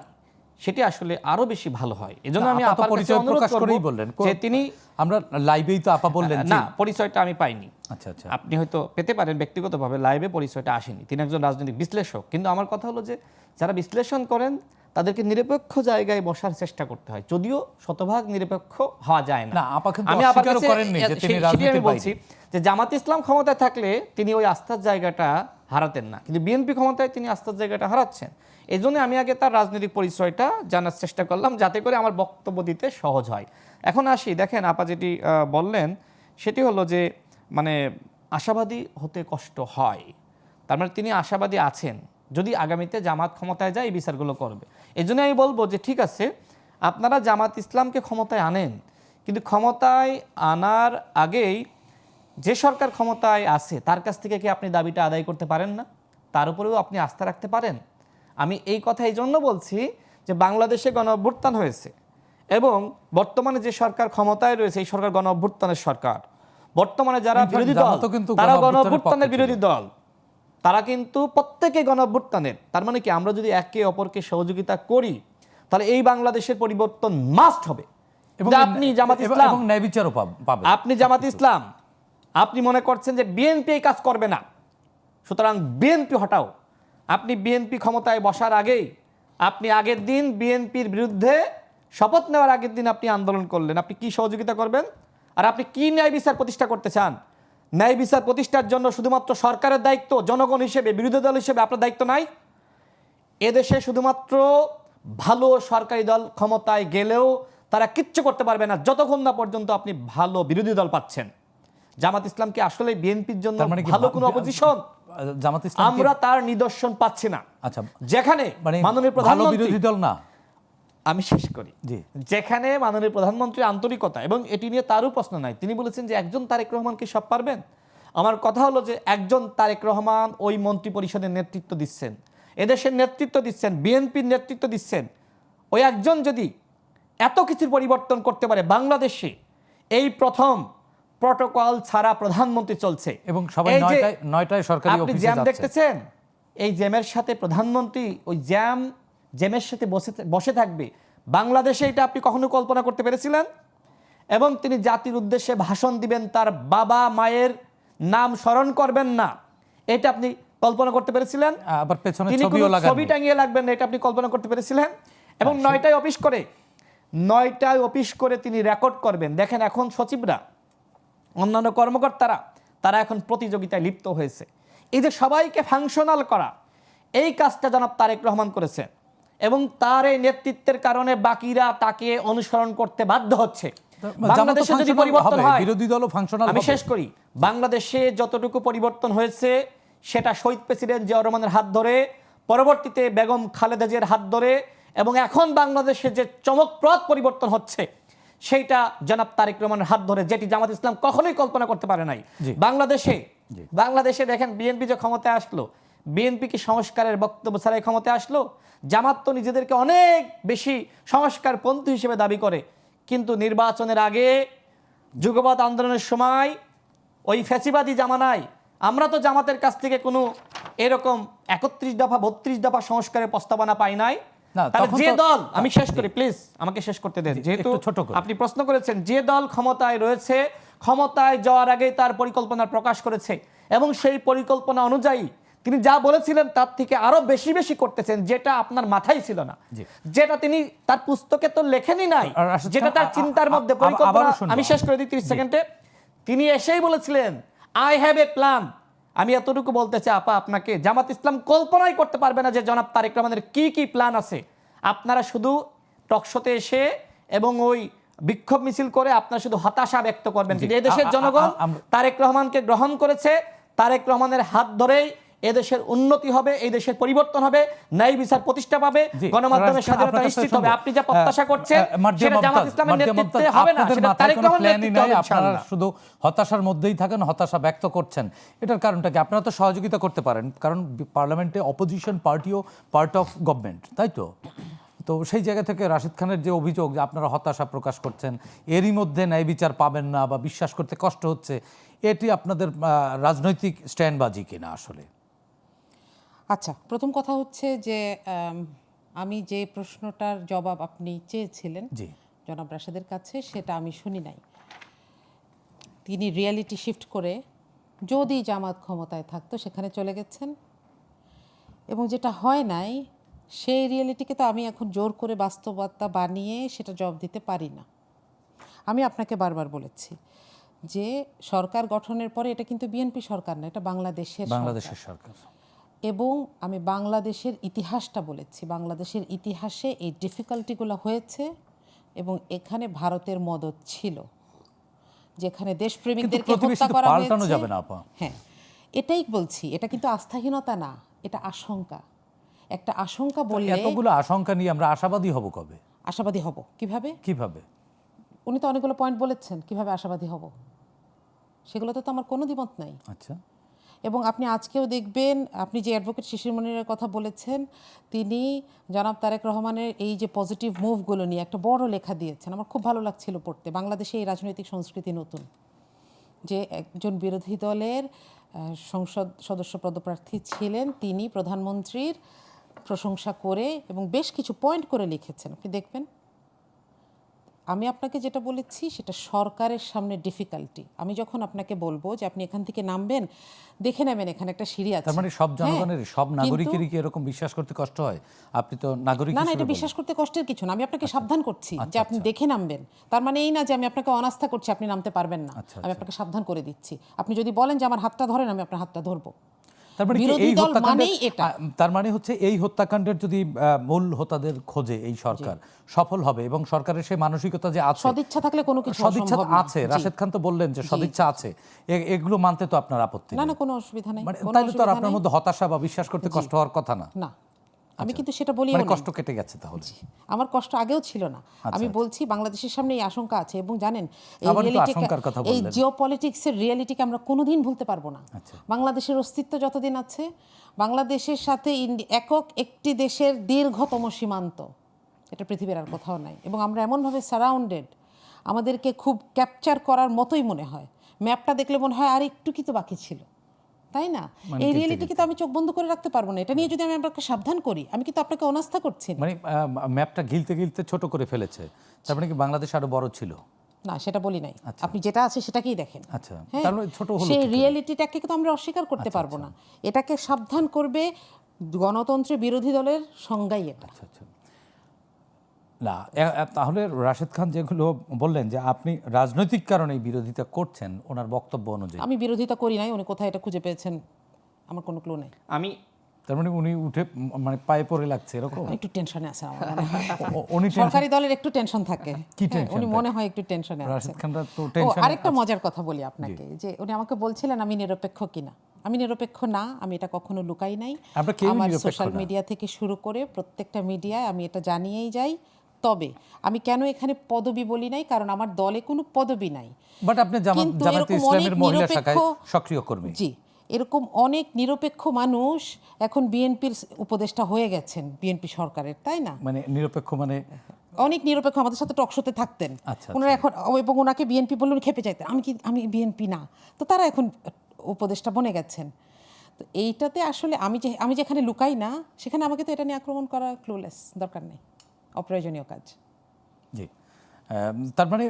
Speaker 2: সেটি আসলে আরো বেশি ভালো হয়। এজন্য আমি
Speaker 1: আপা তো
Speaker 2: আপার কাছে
Speaker 1: পরিচয়
Speaker 2: অনুরোধ
Speaker 1: প্রকাশ
Speaker 2: করব
Speaker 1: করেই বললেন,
Speaker 2: যে তিনি,
Speaker 1: আমরা লাইভেই তো আপা বললেন
Speaker 2: না, পরিচয়টা আমি পাইনি।
Speaker 1: আচ্ছা আচ্ছা,
Speaker 2: আপনি হয়তো পেতে পারেন ব্যক্তিগতভাবে, লাইভে পরিচয়টা আসেনি। তিনি একজন রাজনৈতিক বিশ্লেষক, কিন্তু আমার কথা হলো যে যারা বিশ্লেষণ করেন তাদেরকে নিরপেক্ষ জায়গায় বসার চেষ্টা করতে হয়, যদিও শতভাগ নিরপেক্ষ হওয়া যায় না।
Speaker 1: না, আপা কিন্তু
Speaker 2: আমি আবার
Speaker 1: অস্বীকারও করেননি যে তিনি রাজনীতির
Speaker 2: বলছি যে জামাত ইসলাম ক্ষমতায় থাকলে তিনি ওই আস্থার জায়গাটা হারাতেন না, কিন্তু বিএনপি ক্ষমতায় তিনি আস্থার জায়গাটা হারাচ্ছেন। এই জন্য আমি আগে তার রাজনৈতিক পরিচয়টা জানার চেষ্টা করলাম, যাতে করে আমার বক্তব্য দিতে সহজ হয়। এখন আসি, দেখেন আপা যেটি বললেন সেটি হলো যে মানে আশাবাদী হতে কষ্ট হয়, তার মানে তিনি আশাবাদী আছেন যদি আগামীতে জামাত ক্ষমতায় যায় এই বিচারগুলো করবে। এই জন্য আমি বলবো যে ঠিক আছে, আপনারা জামাত ইসলামকে ক্ষমতায় আনেন, কিন্তু ক্ষমতায় আনার আগেই যে সরকার ক্ষমতায় আছে তার কাছ থেকে কি আপনি দাবিটা আদায় করতে পারেন না? তার উপরেও আপনি আস্থা রাখতে পারেন? আমি এই কথা এই জন্য বলছি যে বাংলাদেশে গণঅভ্যুত্থান হয়েছে, এবং বর্তমানে যে সরকার ক্ষমতায় রয়েছে এই সরকার গণঅভ্যুত্থানের সরকার। বর্তমানে যারা
Speaker 1: In fact,
Speaker 2: বিরোধী দল,
Speaker 1: জামাতও কিন্তু
Speaker 2: তারা
Speaker 1: গণঅভ্যুত্থানের
Speaker 2: গণঅভ্যুত্থানের
Speaker 1: পক্ষে
Speaker 2: বিরোধী দল, তারা কিন্তু প্রত্যেকে গণঅভ্যুত্থানের। তার মানে কি, আমরা যদি একে অপরকে সহযোগিতা করি তাহলে এই বাংলাদেশের পরিবর্তন মাস্ট হবে।
Speaker 1: এবং
Speaker 2: যে আপনি জামাত ইসলাম,
Speaker 1: এবং ন্যায় বিচারও পাবে।
Speaker 2: আপনি জামাত ইসলাম, আপনি মনে করছেন যে বিএনপি এই কাজ করবে না, সুতরাং বিএনপি হটাও। আপনি বিএনপি ক্ষমতায় বসার আগেই আপনি আগের দিন বিএনপির বিরুদ্ধে শপথ নেওয়ার আগের দিন আপনি আন্দোলন করলেন। আপনি কি সহযোগিতা করবেন? আর আপনি কি ন্যায় বিচার প্রতিষ্ঠা করতে চান? ন্যায় বিচার প্রতিষ্ঠার জন্য শুধুমাত্র সরকারের দায়িত্ব, জনগণ হিসেবে, বিরোধী দল হিসেবে আপনার দায়িত্ব নাই? এদেশে শুধুমাত্র ভালো সরকারি দল ক্ষমতায় গেলেও তারা কিচ্ছু করতে পারবে না যতক্ষণ না পর্যন্ত আপনি ভালো বিরোধী দল পাচ্ছেন। জামাত ইসলাম কি আসলে বিএনপির জন্য
Speaker 1: তার মানে কি
Speaker 2: ভালো কোনো অপোজিশন?
Speaker 1: জামাত ইসলাম
Speaker 2: আমরা তার নিদর্শন পাচ্ছি না।
Speaker 1: আচ্ছা,
Speaker 2: যেখানে
Speaker 1: মানে
Speaker 2: মাননীয়
Speaker 1: ভালো
Speaker 2: প্রধানমন্ত্রী,
Speaker 1: বিরোধী দল না,
Speaker 2: আমি শেষ করি,
Speaker 1: জি,
Speaker 2: যেখানে মাননীয় প্রধানমন্ত্রীর আন্তরিকতা, এবং এটি নিয়ে তারও প্রশ্ন নাই, তিনি বলেছেন যে একজন তারেক রহমান কি সব পারবেন? আমার কথা হলো যে একজন তারেক রহমান ওই মন্ত্রী পরিষদের নেতৃত্ব দিচ্ছেন, এদেশের নেতৃত্ব দিচ্ছেন, বিএনপির নেতৃত্ব দিচ্ছেন, ওই একজন যদি এত কিছুর পরিবর্তন করতে পারে, বাংলাদেশে এই প্রথম প্রটোকল ছাড়া প্রধানমন্ত্রী চলছে
Speaker 1: এবং সবাই
Speaker 2: এই যে
Speaker 1: নয়টায় সরকারি
Speaker 2: আপনি
Speaker 1: অফিসে
Speaker 2: জ্যাম
Speaker 1: যাচ্ছে।
Speaker 2: দেখতেছেন, এই জ্যামের সাথে প্রধানমন্ত্রী ওই জ্যামের সাথে বসে থাকবে, বাংলাদেশে এটা আপনি কখনো কল্পনা করতে পেরেছিলেন? এবং তিনি জাতির উদ্দেশ্যে ভাষণ দিবেন, তার বাবা মায়ের নাম স্মরণ করবেন না, এটা আপনি কল্পনা করতে পেরেছিলেন?
Speaker 1: আবার পেছনে
Speaker 2: তিনি
Speaker 1: ছবিও
Speaker 2: কোনো
Speaker 1: লাগান,
Speaker 2: ছবি টাঙিয়ে লাগবেন না, এটা আপনি কল্পনা করতে পেরেছিলেন? এবং 9টায় অফিস করে তিনি রেকর্ড করবেন। দেখেন এখন সচিবরা, অন্যান্য কর্মকর্তারা, তারা এখন প্রতিযোগিতায় লিপ্ত হয়েছে। এই যে সবাইকে ফাংশনাল করা, এই কাজটা জনাব তারেক রহমান করেছেন, এবং তার এই নেতৃত্বের কারণে বাকিরা তাকে অনুসরণ করতে বাধ্য হচ্ছে। বাংলাদেশে যদি পরিবর্তন হয়,
Speaker 1: বিরোধী দলও ফাংশনাল
Speaker 2: আমি
Speaker 1: হবে।
Speaker 2: শেষ করি, বাংলাদেশে যতটুকু পরিবর্তন হয়েছে সেটা শহীদ প্রেসিডেন্ট জিয়াউর রহমানের হাত ধরে, পরবর্তীতে বেগম খালেদা জিয়ার হাত ধরে, এবং এখন বাংলাদেশে যে চমকপ্রদ পরিবর্তন হচ্ছে সেইটা জনাব তারেক রহমানের হাত ধরে, যেটি জামাত ইসলাম কখনোই কল্পনা করতে পারে নাই। বাংলাদেশে দেখেন বিএনপি যে ক্ষমতায় আসলো, বিএনপি কি সংস্কারের বক্তব্য ছাড়াই ক্ষমতায় আসলো? জামাত তো নিজেদেরকে অনেক বেশি সংস্কারপন্থী হিসেবে দাবি করে, কিন্তু নির্বাচনের আগে, যুগপৎ আন্দোলনের সময়, ওই ফ্যাসিবাদী জামানায় আমরা তো জামাতের কাছ থেকে কোনো এরকম 31 দফা 32 দফা সংস্কারের প্রস্তাবনা পাই নাই। তাহলে যে দল, আমি শেষ করি প্লিজ, আমাকে শেষ করতে দেন, যেহেতু আপনি প্রশ্ন করেছেন, যে দল ক্ষমতায় রয়েছে, ক্ষমতায় যাওয়ার আগেই তার পরিকল্পনা প্রকাশ করেছে, এবং সেই পরিকল্পনা অনুযায়ী তিনি যা বলেছিলেন তার থেকে আরো বেশি বেশি করতেছেন, যেটা আপনার মাথায় ছিল না, যেটা তিনি তার পুস্তকে তো লেখেনই নাই, যেটা তার চিন্তার মধ্যে পরিকল্পনা। আমি শেষ করে দিই 30 সেকেন্ডে। তিনি এসেই বলেছিলেন, আই হ্যাভ এ প্ল্যান। আমি এতটুকু বলতে চাই আপা, আপনাকে জামাত ইসলাম কল্পনাই করতে পারবে না যে জনাব তারেক রহমানের কি কি প্ল্যান আছে। আপনারা শুধু টকশোতে এসে এবং ওই বিক্ষোভ মিছিল করে আপনারা শুধু হতাশা ব্যক্ত করবেন, কিন্তু এদেশের জনগণ তারেক রহমানকে গ্রহণ করেছে। তারেক রহমানের হাত ধরেই এদেশের উন্নতি হবে, এই দেশের পরিবর্তন হবে, ন্যায় বিচার প্রতিষ্ঠা পাবে, গণমাধ্যমের স্বাধীনতা নিশ্চিত হবে। আপনি যা প্রত্যাশা করছেন সেটা জামাত ইসলামের নেতৃত্বে হবে না, সেটা তারেক রহমানের নেতৃত্বে হবে।
Speaker 1: আপনারা শুধু হতাশার মধ্যেই থাকেন, হতাশা ব্যক্ত করছেন। এটার কারণটা কি? আপনারা তো সহযোগিতা করতে পারেন, কারণ পার্লামেন্টে অপোজিশন পার্টিও পার্ট অফ গভর্নমেন্ট, তাই তো? তো সেই জায়গা থেকে রাশিদ খানের যে অভিযোগ যে আপনারা হতাশা প্রকাশ করছেন, এরই মধ্যে ন্যায় বিচার পাবেন না বা বিশ্বাস করতে কষ্ট হচ্ছে, এটি আপনাদের রাজনৈতিক স্ট্যান্ডবাজি কিনা আসলে?
Speaker 3: আচ্ছা, প্রথম কথা হচ্ছে যে আমি যে প্রশ্নটার জবাব আপনি চেয়েছিলেন জনাব রাশেদের কাছে, সেটা আমি শুনি নাই। তিনি রিয়ালিটি শিফট করে যদি জামাত ক্ষমতায় থাকতো সেখানে চলে গেছেন, এবং যেটা হয় নাই সেই রিয়েলিটিকে তো আমি এখন জোর করে বাস্তবতা বানিয়ে সেটা জবাব দিতে পারি না। আমি আপনাকে বারবার বলেছি যে সরকার গঠনের পরে এটা কিন্তু বিএনপি সরকার না, এটা বাংলাদেশের
Speaker 1: সরকার।
Speaker 3: এবং আমি বাংলাদেশের ইতিহাসটা বলেছি, বাংলাদেশের ইতিহাসে এই ডিফিকাল্টিগুলো হয়েছে, এবং এখানে ভারতের মদদ ছিল, যেখানে দেশপ্রেমিকদেরকে হত্যা করা হয়েছে। হ্যাঁ, এটাই বলছি, এটা কিন্তু আস্থাহীনতা না, এটা আশঙ্কা। একটা আশঙ্কা বললে,
Speaker 1: এতগুলো আশঙ্কা নিয়ে আমরা আশাবাদী হব কবে?
Speaker 3: আশাবাদী হব কিভাবে? উনি তো অনেকগুলো পয়েন্ট বলেছেন কিভাবে আশাবাদী হব, সেগুলোতে তো আমার কোনো দ্বিমত নাই।
Speaker 1: আচ্ছা,
Speaker 3: এবং আপনি আজকেও দেখবেন, আপনি যে অ্যাডভোকেট শিশির মনিরের কথা বলেছেন, তিনি জনাব তারেক রহমানের এই যে পজিটিভ মুভগুলো নিয়ে একটা বড় লেখা দিয়েছেন, আমার খুব ভালো লাগছিল পড়তে। বাংলাদেশে এই রাজনৈতিক সংস্কৃতি নতুন, যে একজন বিরোধী দলের সংসদ সদস্য পদপ্রার্থী ছিলেন, তিনি প্রধানমন্ত্রীর প্রশংসা করে এবং বেশ কিছু পয়েন্ট করে লিখেছেন, আপনি দেখবেন। আমি আপনাকে যেটা বলেছি সেটা সরকারের সামনে ডিফিকাল্টি। আমি যখন আপনাকে বলবো যে আপনি এখান থেকে নামবেন, দেখে নেবেন এখানে একটা সিঁড়ি আছে।
Speaker 1: তার মানে সব
Speaker 3: হ্যাঁ,
Speaker 1: জনগণের, সব
Speaker 3: কিন্তু-
Speaker 1: নাগরিকেরই কি এরকম বিশ্বাস করতে কষ্ট হয়? আপনি তো নাগরিক
Speaker 3: না না,
Speaker 1: হিসেবে
Speaker 3: এটা
Speaker 1: বলেন।
Speaker 3: বিশ্বাস করতে কষ্টের কিছু না। আমি আপনাকে সাবধান করছি যে
Speaker 1: আচ্ছা,
Speaker 3: আপনি
Speaker 1: আচ্ছা।
Speaker 3: দেখে নামবেন। তার মানে এই না যে আমি আপনাকে অনাস্থা করছি আপনি নামতে পারবেন না।
Speaker 1: আচ্ছা,
Speaker 3: আমি আপনাকে সাবধান করে দিচ্ছি। আপনি যদি বলেন যে আমার হাতটা ধরেন, আমি আপনার হাতটা ধরবো।
Speaker 1: তার মানে কি
Speaker 3: বিরোধী
Speaker 1: এই
Speaker 3: দল
Speaker 1: হত্যাকাণ্ডের,
Speaker 3: মানেই এটা।
Speaker 1: তার মানে হচ্ছে এই হত্যাকাণ্ডের যদি মূল হোতাদের খোঁজে এই সরকার সফল হবে, এবং সরকারের সেই মানসিকতা যে আছে,
Speaker 3: সদিচ্ছা থাকলে কোনো কিছু
Speaker 1: সদিচ্ছা
Speaker 3: অসম্ভব না।
Speaker 1: আছে,
Speaker 3: জি।
Speaker 1: রাশেদ খান তো বললেন যে সদিচ্ছা আছে, এগুলো মানতে তো আপনার আপত্তি
Speaker 3: না
Speaker 1: নেই।
Speaker 3: না, কোনো অসুবিধা নেই,
Speaker 1: মানে
Speaker 3: কোনো
Speaker 1: তাইলে তো আর
Speaker 3: অসুবিধা
Speaker 1: আপনার
Speaker 3: নেই।
Speaker 1: মধ্যে হতাশা বা বিশ্বাস করতে কষ্ট হওয়ার কথা না।
Speaker 3: না, আমি কিন্তু সেটা বলিও
Speaker 1: মানে
Speaker 3: না।
Speaker 1: কষ্ট কেটে গেছে তাহলে।
Speaker 3: আমার কষ্ট আগেও ছিল না। আমি
Speaker 1: আচ্ছা।
Speaker 3: বলছি বাংলাদেশের সামনে এই আশঙ্কা আছে, এবং জানেন এই
Speaker 1: আবারও তো
Speaker 3: রিয়েলিটিকে,
Speaker 1: আশঙ্কার কথা
Speaker 3: এই
Speaker 1: বললেন।
Speaker 3: জিওপলিটিক্সের রিয়েলিটিকে আমরা কোনোদিন ভুলতে পারবো না।
Speaker 1: আচ্ছা।
Speaker 3: বাংলাদেশের অস্তিত্ব যতদিন আছে, বাংলাদেশের সাথে একক একটি দেশের দীর্ঘতম সীমান্ত, এটা পৃথিবীর আর কোথাও নাই। এবং আমরা এমনভাবে সারাউন্ডেড, আমাদেরকে খুব ক্যাপচার করার মতোই মনে হয়। ম্যাপটা দেখলে মনে হয় আর একটু কি তো বাকি ছিল, তাই না?
Speaker 1: মানে
Speaker 3: এই
Speaker 1: গিলতে
Speaker 3: রিয়েলিটিকে তো আমি চোখ বন্ধ করে রাখতে পারবো না। এটা নিয়ে যদি আমি আপনাকে সাবধান করি, আমি কিন্তু আপনাকে অনাস্থা করছি না।
Speaker 1: মানে ম্যাপটা গিলতে গিলতে ছোট করে ফেলেছে, তার মানে কি বাংলাদেশ আরো বড় ছিল?
Speaker 3: না, সেটা বলি নাই। আপনি যেটা আছে সেটাকেই দেখেন।
Speaker 1: আচ্ছা,
Speaker 3: হ্যাঁ,
Speaker 1: তার মানে ছোট হলো
Speaker 3: সেই
Speaker 1: কি করে?
Speaker 3: রিয়েলিটিটাকে তো আমরা অস্বীকার করতে পারবো না। এটাকে সাবধান করবে গণতন্ত্রের বিরোধী দলের সংজ্ঞাই এটা।
Speaker 1: আচ্ছা আচ্ছা। না, তাহলে রাশেদ খান যেগুলো বললেন যে আপনি রাজনৈতিক কারণে বিরোধিতা করছেন, ওনার বক্তব্য অনুযায়ী,
Speaker 3: আমি বিরোধিতা করি নাই, উনি কোথায় এটা খুঁজে পেয়েছেন আমার কোনো ক্লু নেই।
Speaker 2: আমি
Speaker 1: তার মানে উনি উঠে মানে পায়ে পড়ে লাগছে এরকম?
Speaker 3: একটু টেনশনে আছে আমার মনে হয়।
Speaker 1: উনি
Speaker 3: সরকারি দলের একটু টেনশন থাকে।
Speaker 1: কি
Speaker 3: হ্যাঁ,
Speaker 1: tension
Speaker 3: উনি
Speaker 1: থাকে?
Speaker 3: মনে হয় একটু টেনশনে আছে।
Speaker 1: রাশেদ খানরা তো
Speaker 3: ও,
Speaker 1: টেনশন।
Speaker 3: আরেকটা মজার কথা বলি আপনাকে, যে উনি আমাকে বলছিলেন আমি নিরপেক্ষ কিনা। আমি নিরপেক্ষ না, আমি এটা কখনো লুকাই নাই।
Speaker 1: আমরা কেউই
Speaker 3: আমার
Speaker 1: নিরপেক্ষ
Speaker 3: সোশ্যাল
Speaker 1: না।
Speaker 3: মিডিয়া থেকে শুরু করে প্রত্যেকটা মিডিয়ায় আমি এটা জানিয়েই যাই। তবে আমি কেন এখানে পদবি বলি নাই, কারণ আমার দলে কোনো পদবি নাই।
Speaker 1: বাট আপনি
Speaker 3: কিন্তু
Speaker 1: জামাতে
Speaker 3: এরকম
Speaker 1: ইসলামের
Speaker 3: অনেক
Speaker 1: মহিলা
Speaker 3: নিরপেক্ষ-
Speaker 1: শাখায় সক্রিয় কর্মী।
Speaker 3: জি, এরকম অনেক নিরপেক্ষ মানুষ এখন বিএনপির উপদেষ্টা হয়ে গেছেন, বিএনপি সরকারের, তাই না?
Speaker 1: মানে নিরপেক্ষ মানে
Speaker 3: অনেক নিরপেক্ষ আমাদের সাথে টকশোতে থাকতেন।
Speaker 1: আচ্ছা,
Speaker 3: ওনারা এখন, এবং ওনাকে বিএনপি বললে উনি খেপে যাইতেন, আমি বিএনপি না। তো তারা এখন উপদেষ্টা বনে গেছেন। তো এইটাতে আসলে আমি যেখানে লুকাই না, সেখানে আমাকে তো এটা নিয়ে আক্রমণ করা ক্লুলেস, দরকার নেই, অপ্রয়োজনীয় কাজ।
Speaker 1: জি। তার মানে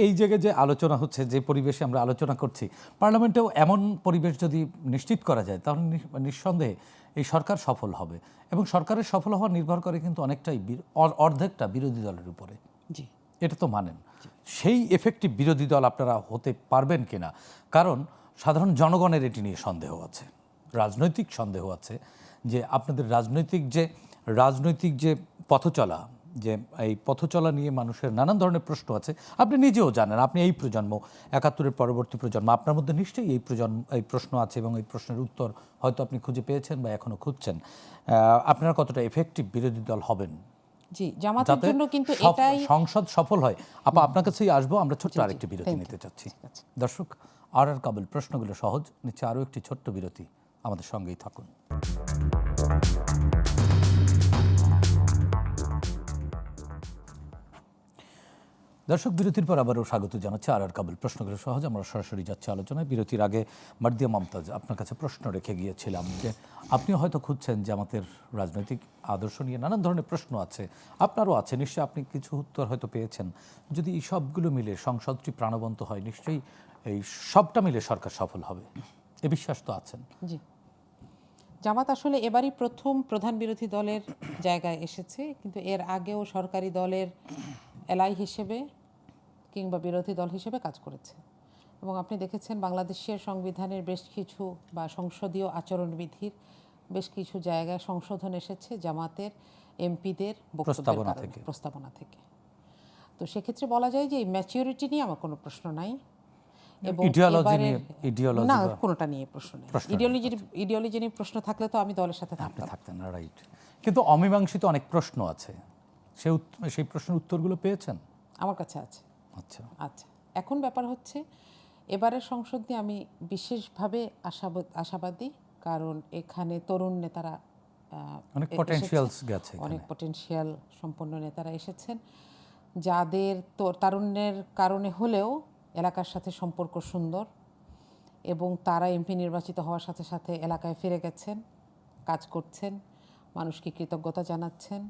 Speaker 1: এই জায়গায় যে আলোচনা হচ্ছে, যে পরিবেশে আমরা আলোচনা করছি, পার্লামেন্টেও এমন পরিবেশ যদি নিশ্চিত করা যায়, তাহলে নিঃসন্দেহে এই সরকার সফল হবে। এবং সরকারের সফল হওয়া নির্ভর করে কিন্তু অনেকটাই অর্ধেকটা বিরোধী দলের উপরে।
Speaker 3: জি,
Speaker 1: এটা তো মানেন। সেই এফেক্টিভ বিরোধী দল আপনারা হতে পারবেন কিনা, কারণ সাধারণ জনগণের এটি নিয়ে সন্দেহ আছে, রাজনৈতিক সন্দেহ আছে, যে আপনাদের রাজনৈতিক যে পথচলা, যে এই পথচলা নিয়ে মানুষের নানান ধরনের প্রশ্ন আছে। আপনি নিজেও জানেন, আপনি এই প্রজন্ম, ৭১-এর পরবর্তী প্রজন্ম, আপনার মধ্যে নিশ্চয়ই এই প্রশ্ন আছে, এবং এই প্রশ্নের উত্তর হয়তো আপনি খুঁজে পেয়েছেন বা এখনো খুঁজছেন। আপনারা কতটা এফেক্টিভ বিরোধী দল হবেন
Speaker 3: জি, জামাতের
Speaker 1: যাতে
Speaker 3: জন্য কিন্তু এটাই।
Speaker 1: সংসদ সফল হয়? আপনার কাছেই আসবো, আমরা ছোট্ট আরেকটি বিরতি নিতে চাচ্ছি। দর্শক, আর কাবুল, প্রশ্নগুলো সহজ, নিচ্ছে আরও একটি ছোট্ট বিরতি, আমাদের সঙ্গেই থাকুন। দর্শক, বিরতির পর আবারও স্বাগত জানাচ্ছি আর কাবুল, প্রশ্নগুলো সহজ। আমরা সরাসরি যাচ্ছি আলোচনায়। বিরতির আগে মার্দিয়া মমতাজ, আপনার কাছে প্রশ্ন রেখে গিয়েছিলাম যে আপনি হয়তো খুঁজছেন যে আমাদের রাজনৈতিক আদর্শ নিয়ে নানান ধরনের প্রশ্ন আছে, আপনারও আছে নিশ্চয়ই, আপনি কিছু উত্তর হয়তো পেয়েছেন। যদি এই সবগুলো মিলে সংসদটি প্রাণবন্ত হয়, নিশ্চয়ই এই সবটা মিলে সরকার সফল হবে, এ বিশ্বাস তো আছেন?
Speaker 3: জি, জামাত আসলে এবারই প্রথম প্রধান বিরোধী দলের জায়গায় এসেছে, কিন্তু এর আগেও সরকারি দলের এলাই হিসেবে কিংবা বিরোধী দল হিসেবে কাজ করেছে। এবং আপনি দেখেছেন বাংলাদেশের সংবিধানের বেশ কিছু বা সংসদীয় আচরণবিধির বেশ কিছু জায়গায় সংশোধন এসেছে জামাতের এমপিদের প্রস্তাবনা থেকে। তো সেক্ষেত্রে বলা যায় যে ম্যাচিউরিটি নিয়ে আমার কোনো প্রশ্ন নাই, এবং না, কোনোটা নিয়ে প্রশ্ন নেই। ইডিওলজি নিয়ে প্রশ্ন থাকলে তো আমি দলের সাথে
Speaker 1: থাকতেন না, রাইট। কিন্তু অমীমাংসিত অনেক প্রশ্ন আছে, সেই প্রশ্নের উত্তরগুলো পেয়েছেন?
Speaker 3: আমার কাছে আছে।
Speaker 1: আচ্ছা
Speaker 3: আচ্ছা, এখন ব্যাপার হচ্ছে এবারের সংসদ নিয়ে আমি বিশেষভাবে আশাবাদী, কারণ এখানে তরুণ নেতারা
Speaker 1: অনেক পটেনশিয়ালস গেছে,
Speaker 3: অনেক পটেনশিয়াল সম্পন্ন নেতারা এসেছেন, যাদের তারুণ্যের কারণে হলেও এলাকার সাথে সম্পর্ক সুন্দর, এবং তারা এমপি নির্বাচিত হওয়ার সাথে সাথে এলাকায় ফিরে গেছেন, কাজ করছেন, মানুষকে কৃতজ্ঞতা জানাচ্ছেন।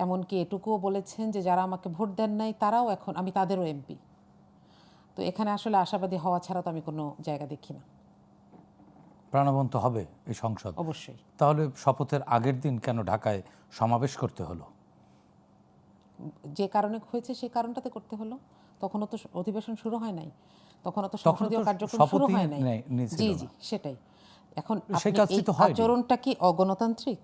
Speaker 3: এমনকি এটুকুও বলেছেন যে যারা আমাকে ভোট দেন নাই তারাও এখন আমি তাদেরও এমপি। তো এখানে আসলে আশাবাদী হওয়া ছাড়া তো আমি কোনো জায়গা দেখি না।
Speaker 1: প্রাণবন্ত হবে এই সংসদ
Speaker 3: অবশ্যই।
Speaker 1: তাহলে শপথের আগের দিন কেন ঢাকায় সমাবেশ করতে হলো?
Speaker 3: যে কারণে হয়েছে সেই কারণটাতে করতে হলো। তখনও তো অধিবেশন শুরু হয় নাই, তখনও তো
Speaker 1: তখন
Speaker 3: সংসদীয়
Speaker 1: তো
Speaker 3: কার্যক্রম শুরু
Speaker 1: শপথই
Speaker 3: হয় নাই।
Speaker 1: নিয়েছিল
Speaker 3: জি
Speaker 1: না।
Speaker 3: জি, সেটাই। এখন
Speaker 1: সেই
Speaker 3: আপনি
Speaker 1: কাজটি
Speaker 3: এই
Speaker 1: তো হয়নি।
Speaker 3: আচরণটা কি অগণতান্ত্রিক?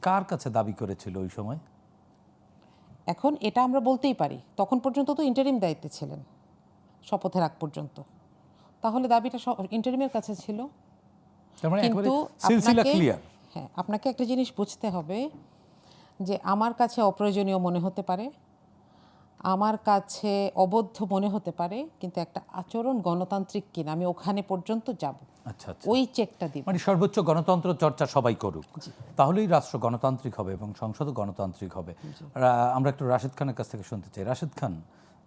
Speaker 1: কার কাছে দাবি করেছিল ওই সময়?
Speaker 3: এখন এটা আমরা বলতেই পারি, তখন পর্যন্ত তো ইন্টারিম দায়িত্বে ছিলেন শপথের আগ পর্যন্ত, তাহলে দাবিটা ইন্টারিমের কাছে ছিল।
Speaker 1: তার মানে একেবারে
Speaker 3: কিন্তু
Speaker 1: সিলসিলা
Speaker 3: আপনাকে
Speaker 1: ক্লিয়ার।
Speaker 3: হ্যাঁ, আপনাকে একটা জিনিস বুঝতে হবে যে আমার কাছে অপ্রয়োজনীয় মনে হতে পারে, আমার কাছে অবৈধ মনে হতে পারে, কিন্তু একটা আচরণ গণতান্ত্রিক কিনা আমি ওখানে পর্যন্ত যাব,
Speaker 1: আচ্ছা আচ্ছা,
Speaker 3: ওই চেকটা দিব।
Speaker 1: মানে সর্বোচ্চ গণতন্ত্র চর্চা সবাই করুক, তাহলেই রাষ্ট্র গণতান্ত্রিক হবে এবং সংসদও গণতান্ত্রিক হবে। আমরা একটু রাশেদ খানের কাছ থেকে শুনতে চাই। রাশেদ খান,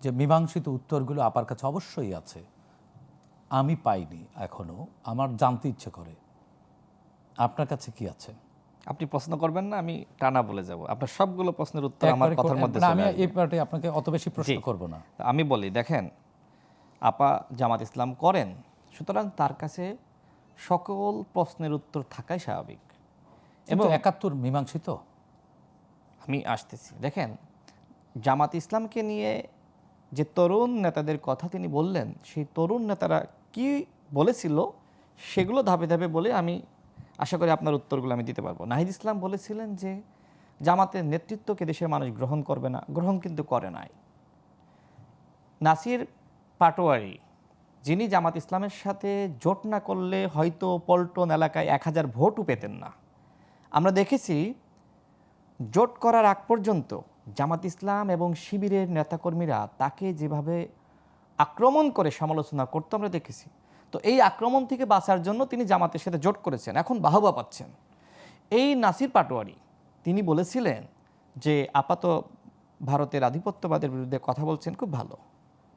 Speaker 1: যে মীমাংসিত উত্তরগুলো আপার কাছে অবশ্যই আছে, আমি পাইনি এখনো, আমার জানতে ইচ্ছে করে, আপনার কাছে কি আছে?
Speaker 2: আপনি প্রশ্ন করবেন না, আমি টানা বলে যাব, আপনার সবগুলো প্রশ্নের উত্তর আমার
Speaker 1: একবারে
Speaker 2: কথার মধ্যে
Speaker 1: না,
Speaker 2: চলে
Speaker 1: আমি
Speaker 2: আসবে।
Speaker 1: এই পার্টে আপনাকে অত বেশি প্রশ্ন করব না।
Speaker 2: আমি বলি, দেখেন, আপা জামাত ইসলাম করেন, সুতরাং তার কাছে সকল প্রশ্নের উত্তর থাকাই স্বাভাবিক।
Speaker 1: এবং ৭১ মীমাংসিত।
Speaker 2: আমি আসতেছি, দেখেন, জামাত ইসলামকে নিয়ে যে তরুণ নেতাদের কথা তিনি বললেন, সেই তরুণ নেতারা কি বলেছিল সেগুলো ধাপে ধাপে বলে আমি আশা করি আপনার উত্তরগুলো আমি দিতে পারবো। নাহিদ ইসলাম বলেছিলেন যে জামাতের নেতৃত্বকে দেশের মানুষ গ্রহণ করবে না, গ্রহণ কিন্তু করে নাই। নাসির পাটোয়ারি, যিনি জামাত ইসলামের সাথে জোট না করলে হয়তো পল্টন এলাকায় ১,০০০ ভোটও পেতেন না। আমরা দেখেছি জোট করার আগ পর্যন্ত জামাত ইসলাম এবং শিবিরের নেতাকর্মীরা তাকে যেভাবে আক্রমণ করে সমালোচনা করতে আমরা দেখেছি। তো এই আক্রমণ থেকে বাঁচার জন্য তিনি জামাতের সাথে জোট করেছেন, এখন বাহবা পাচ্ছেন। এই নাসির পাটোয়ারি তিনি বলেছিলেন যে আপাত ভারতের আধিপত্যবাদের বিরুদ্ধে কথা বলছেন, খুব ভালো,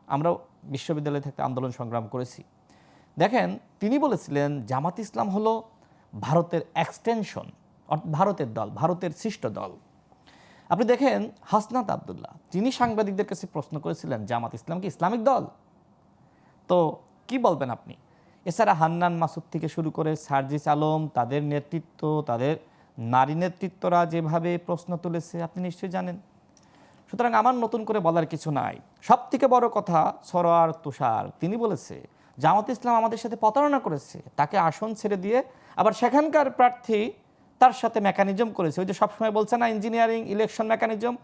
Speaker 2: আমরাও বিশ্ববিদ্যালয় থেকে আন্দোলন সংগ্রাম করেছি। দেখেন, তিনি বলেছিলেন জামাত ইসলাম হলো ভারতের এক্সটেনশন, অর্থাৎ ভারতের দল, ভারতের সৃষ্ট দল। আপনি দেখেন হাসনাত আবদুল্লাহ, তিনি সাংবাদিকদের কাছে প্রশ্ন করেছিলেন জামাত ইসলাম কি ইসলামিক দল? তো কি বলবেন আপনি? এছাড়া হান্নান মাসুদ থেকে শুরু করে সার্জিস আলম, তাদের নেতৃত্ব, তাদের নারী নেতৃত্বরা যেভাবে প্রশ্ন তুলেছে আপনি নিশ্চয়ই জানেন। সুতরাং আমার নতুন করে বলার কিছু নাই। সব থেকে বড় কথা, সরোয়ার তুষার তিনি বলেছে জামাত ইসলাম আমাদের সাথে প্রতারণা করেছে, তাকে আসন ছেড়ে দিয়ে আবার সেখানকার প্রার্থী তার সাথে মেকানিজম করেছে। ওই যে সবসময় বলছে না ইঞ্জিনিয়ারিং ইলেকশন মেকানিজম,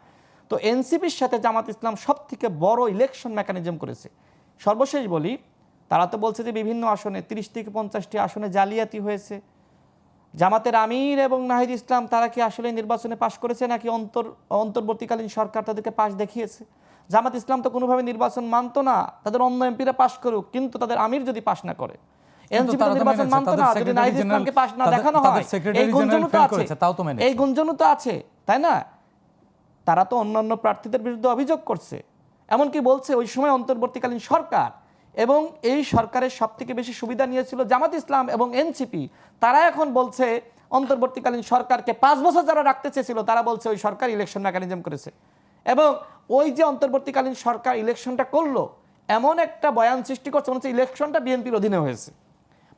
Speaker 2: তো এনসিপির সাথে জামাত ইসলাম সব থেকে বড় ইলেকশন মেকানিজম করেছে। সর্বশেষ বলি, তারা তো বলছে যে বিভিন্ন আসনে 30 থেকে 50টি আসনে জালিয়াতি হয়েছে। জামাতের আমির এবং নাহিদ ইসলাম তারা কি আসলে নির্বাচনে পাশ করেছে নাকি অন্তর্বর্তীকালীন সরকার তাদেরকে পাশ দেখিয়েছে? জামাত ইসলাম তো কোনোভাবে নির্বাচন মানতো না, তাদের অন্য এমপিরা পাশ করুক, কিন্তু তাদের আমির যদি পাশ না করে, এনসিপি তো নির্বাচন মানতো না যদি নাহিদ ইসলামকে পাশ না দেখানো হয়। এই গুঞ্জনও তো আছে, এই গুঞ্জনও তো আছে, তাই না? তারা তো অন্যান্য প্রার্থীদের বিরুদ্ধে অভিযোগ করছে, এমনকি বলছে ওই সময় অন্তর্বর্তীকালীন সরকার এবং এই সরকারের সবথেকে বেশি সুবিধা নিয়েছিল জামাত ইসলাম এবং এনসিপি। তারা এখন বলছে অন্তর্বর্তীকালীন সরকারকে 5 বছর যারা রাখতে চেয়েছিল তারা বলছে ওই সরকার ইলেকশন মেকানিজম করেছে, এবং ওই যে অন্তর্বর্তীকালীন সরকার ইলেকশনটা করলো এমন একটা বয়ান সৃষ্টি করছে মনে হচ্ছে ইলেকশনটা বিএনপির অধীনে হয়েছে।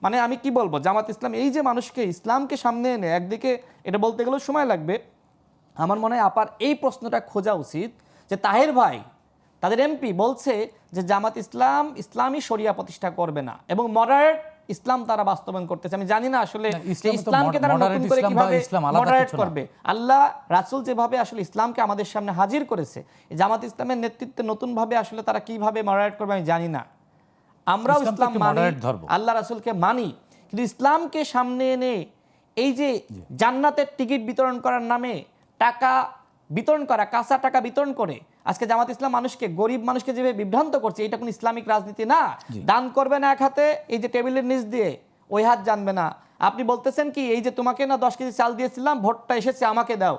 Speaker 2: মানে আমি কি বলবো, জামাত ইসলাম এই যে মানুষকে ইসলামকে সামনে এনে, একদিকে এটা বলতে গেলেও সময় লাগবে, আমার মনে হয় আপার এই প্রশ্নটা খোঁজা উচিত যে তাহের ভাই তাদের এমপি বলছে যে জামাত ইসলাম ইসলামী শরিয়া প্রতিষ্ঠা করবে না এবং মডারেট ইসলাম তারা বাস্তবায়ন করতেছে। আমি জানি না আসলে ইসলামকে তারা নতুন করে কিভাবে মডারেট করবে। আল্লাহ রাসূল যেভাবে আসলে ইসলামকে আমাদের সামনে হাজির করেছে, জামাত ইসলামের নেতৃত্বে নতুন ভাবে আসলে তারা কিভাবে মডারেট করবে আমি জানি না। আমরাও ইসলাম মানি, আল্লাহ রাসূলকে মানি, কিন্তু ইসলামকে সামনে এনে এই যে জান্নাতের টিকিট বিতরণ করার নামে টাকা বিতরণ করা, কাঁচা টাকা বিতরণ করে আজকে জামাত ইসলাম মানুষকে, গরিব মানুষকে যেভাবে বিভ্রান্ত করছে, এটা কোন ইসলামিক রাজনীতি না। দান করবে না এক হাতে, এই যে টেবিলের নিচ দিয়ে, ওই হাত জানবে না। আপনি বলতেছেন কি এই যে তোমাকে না 10 কেজি চাল দিয়েছিলাম, ভোটটা এসেছে আমাকে দাও,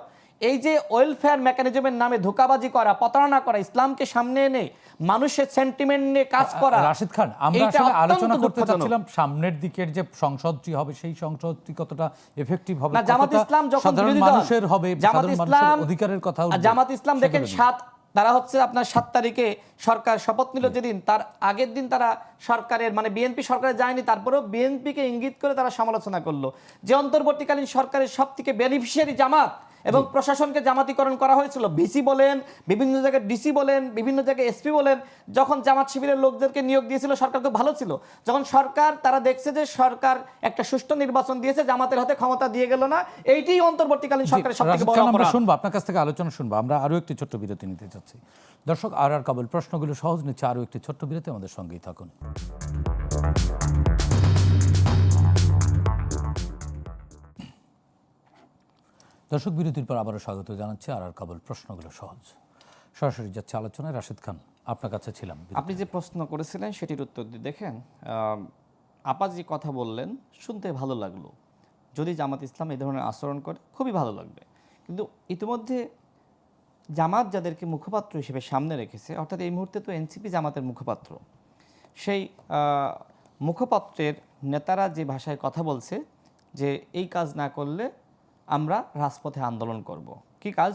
Speaker 2: এই যে ওয়েলফেয়ার মেকানিজমের নামে ধোঁকাবাজি করা, প্রতারণা করা, ইসলামকে সামনে এনে মানুষের সেন্টিমেন্ট নিয়ে কাজ করা,
Speaker 1: রাশিদ খান, আমরা
Speaker 2: এইটা
Speaker 1: আসলে
Speaker 2: অত্যন্ত
Speaker 1: আলোচনা করতে
Speaker 2: দুঃখজনক।
Speaker 1: চাচ্ছিলাম সামনের দিকের যে সংসদটি হবে সেই সংসদটি কতটা এফেক্টিভ হবে,
Speaker 2: না, জামাত
Speaker 1: কতটা
Speaker 2: ইসলাম যখন
Speaker 1: সাধারণ
Speaker 2: বিরোধী দল,
Speaker 1: মানুষের হবে,
Speaker 2: জামাত
Speaker 1: সাধারণ
Speaker 2: ইসলাম
Speaker 1: মানুষের অধিকারের কথা উঠবে,
Speaker 2: জামাত ইসলাম দেখেন
Speaker 1: সেগুলো নিয়ে।
Speaker 2: তারা হচ্ছে আপনার ৭ তারিখে সরকার শপথ নিল যেদিন, তার আগের দিন তারা সরকারের মানে বিএনপি সরকারে যায়নি, তারপরেও বিএনপিকে ইঙ্গিত করে তারা সমালোচনা করলো যে অন্তর্বর্তীকালীন সরকারের সব থেকে বেনিফিশিয়ারি জামাত, এবং প্রশাসনকে জামাতিকরণ করা হয়েছিল। ভিসি বলেন, বিভিন্ন জায়গায় ডিসি বলেন, বিভিন্ন জায়গায় এসপি বলেন, যখন জামাত শিবিরের লোকদেরকে নিয়োগ দিয়েছিল সরকার তো ভালো ছিল। যখন সরকার তারা দেখছে যে সরকার একটা সুষ্ঠু নির্বাচন দিয়েছে, জামাতের হাতে ক্ষমতা দিয়ে গেল না, এইটাই অন্তর্বর্তীকালীন সরকারের সবথেকে
Speaker 1: রাশিদ
Speaker 2: বড়
Speaker 1: খান, আমরা
Speaker 2: অপরাধ।
Speaker 1: শুনবো আপনার কাছ থেকে আলোচনা শুনবো। আমরা আরো একটি ছোট্ট বিরতি নিতে চাচ্ছি। দর্শক, আর কাবুল প্রশ্নগুলো সহজ নিচ্ছে আরো একটি ছোট্ট বিরতি, আমাদের সঙ্গেই থাকুন। দর্শক, বিরতির পর আবারও স্বাগত জানাচ্ছি আর কাবুল প্রশ্নগুলো সহজ। সরাসরি যাচ্ছে আলোচনায়। রাশিদ খান, আপনার কাছে ছিলাম।
Speaker 2: আপনি যে প্রশ্ন করেছিলেন সেটির উত্তর দিয়ে দেখেন, আপা যে কথা বললেন শুনতে ভালো লাগলো। যদি জামাত ইসলাম এই ধরনের আচরণ করে খুবই ভালো লাগবে, কিন্তু ইতিমধ্যে জামাত যাদেরকে মুখপাত্র হিসেবে সামনে রেখেছে, অর্থাৎ এই মুহূর্তে তো এনসিপি জামাতের মুখপাত্র, সেই মুখপাত্রের নেতারা যে ভাষায় কথা বলছে যে এই কাজ না করলে আমরা রাজপথে আন্দোলন করব। কি কাজ?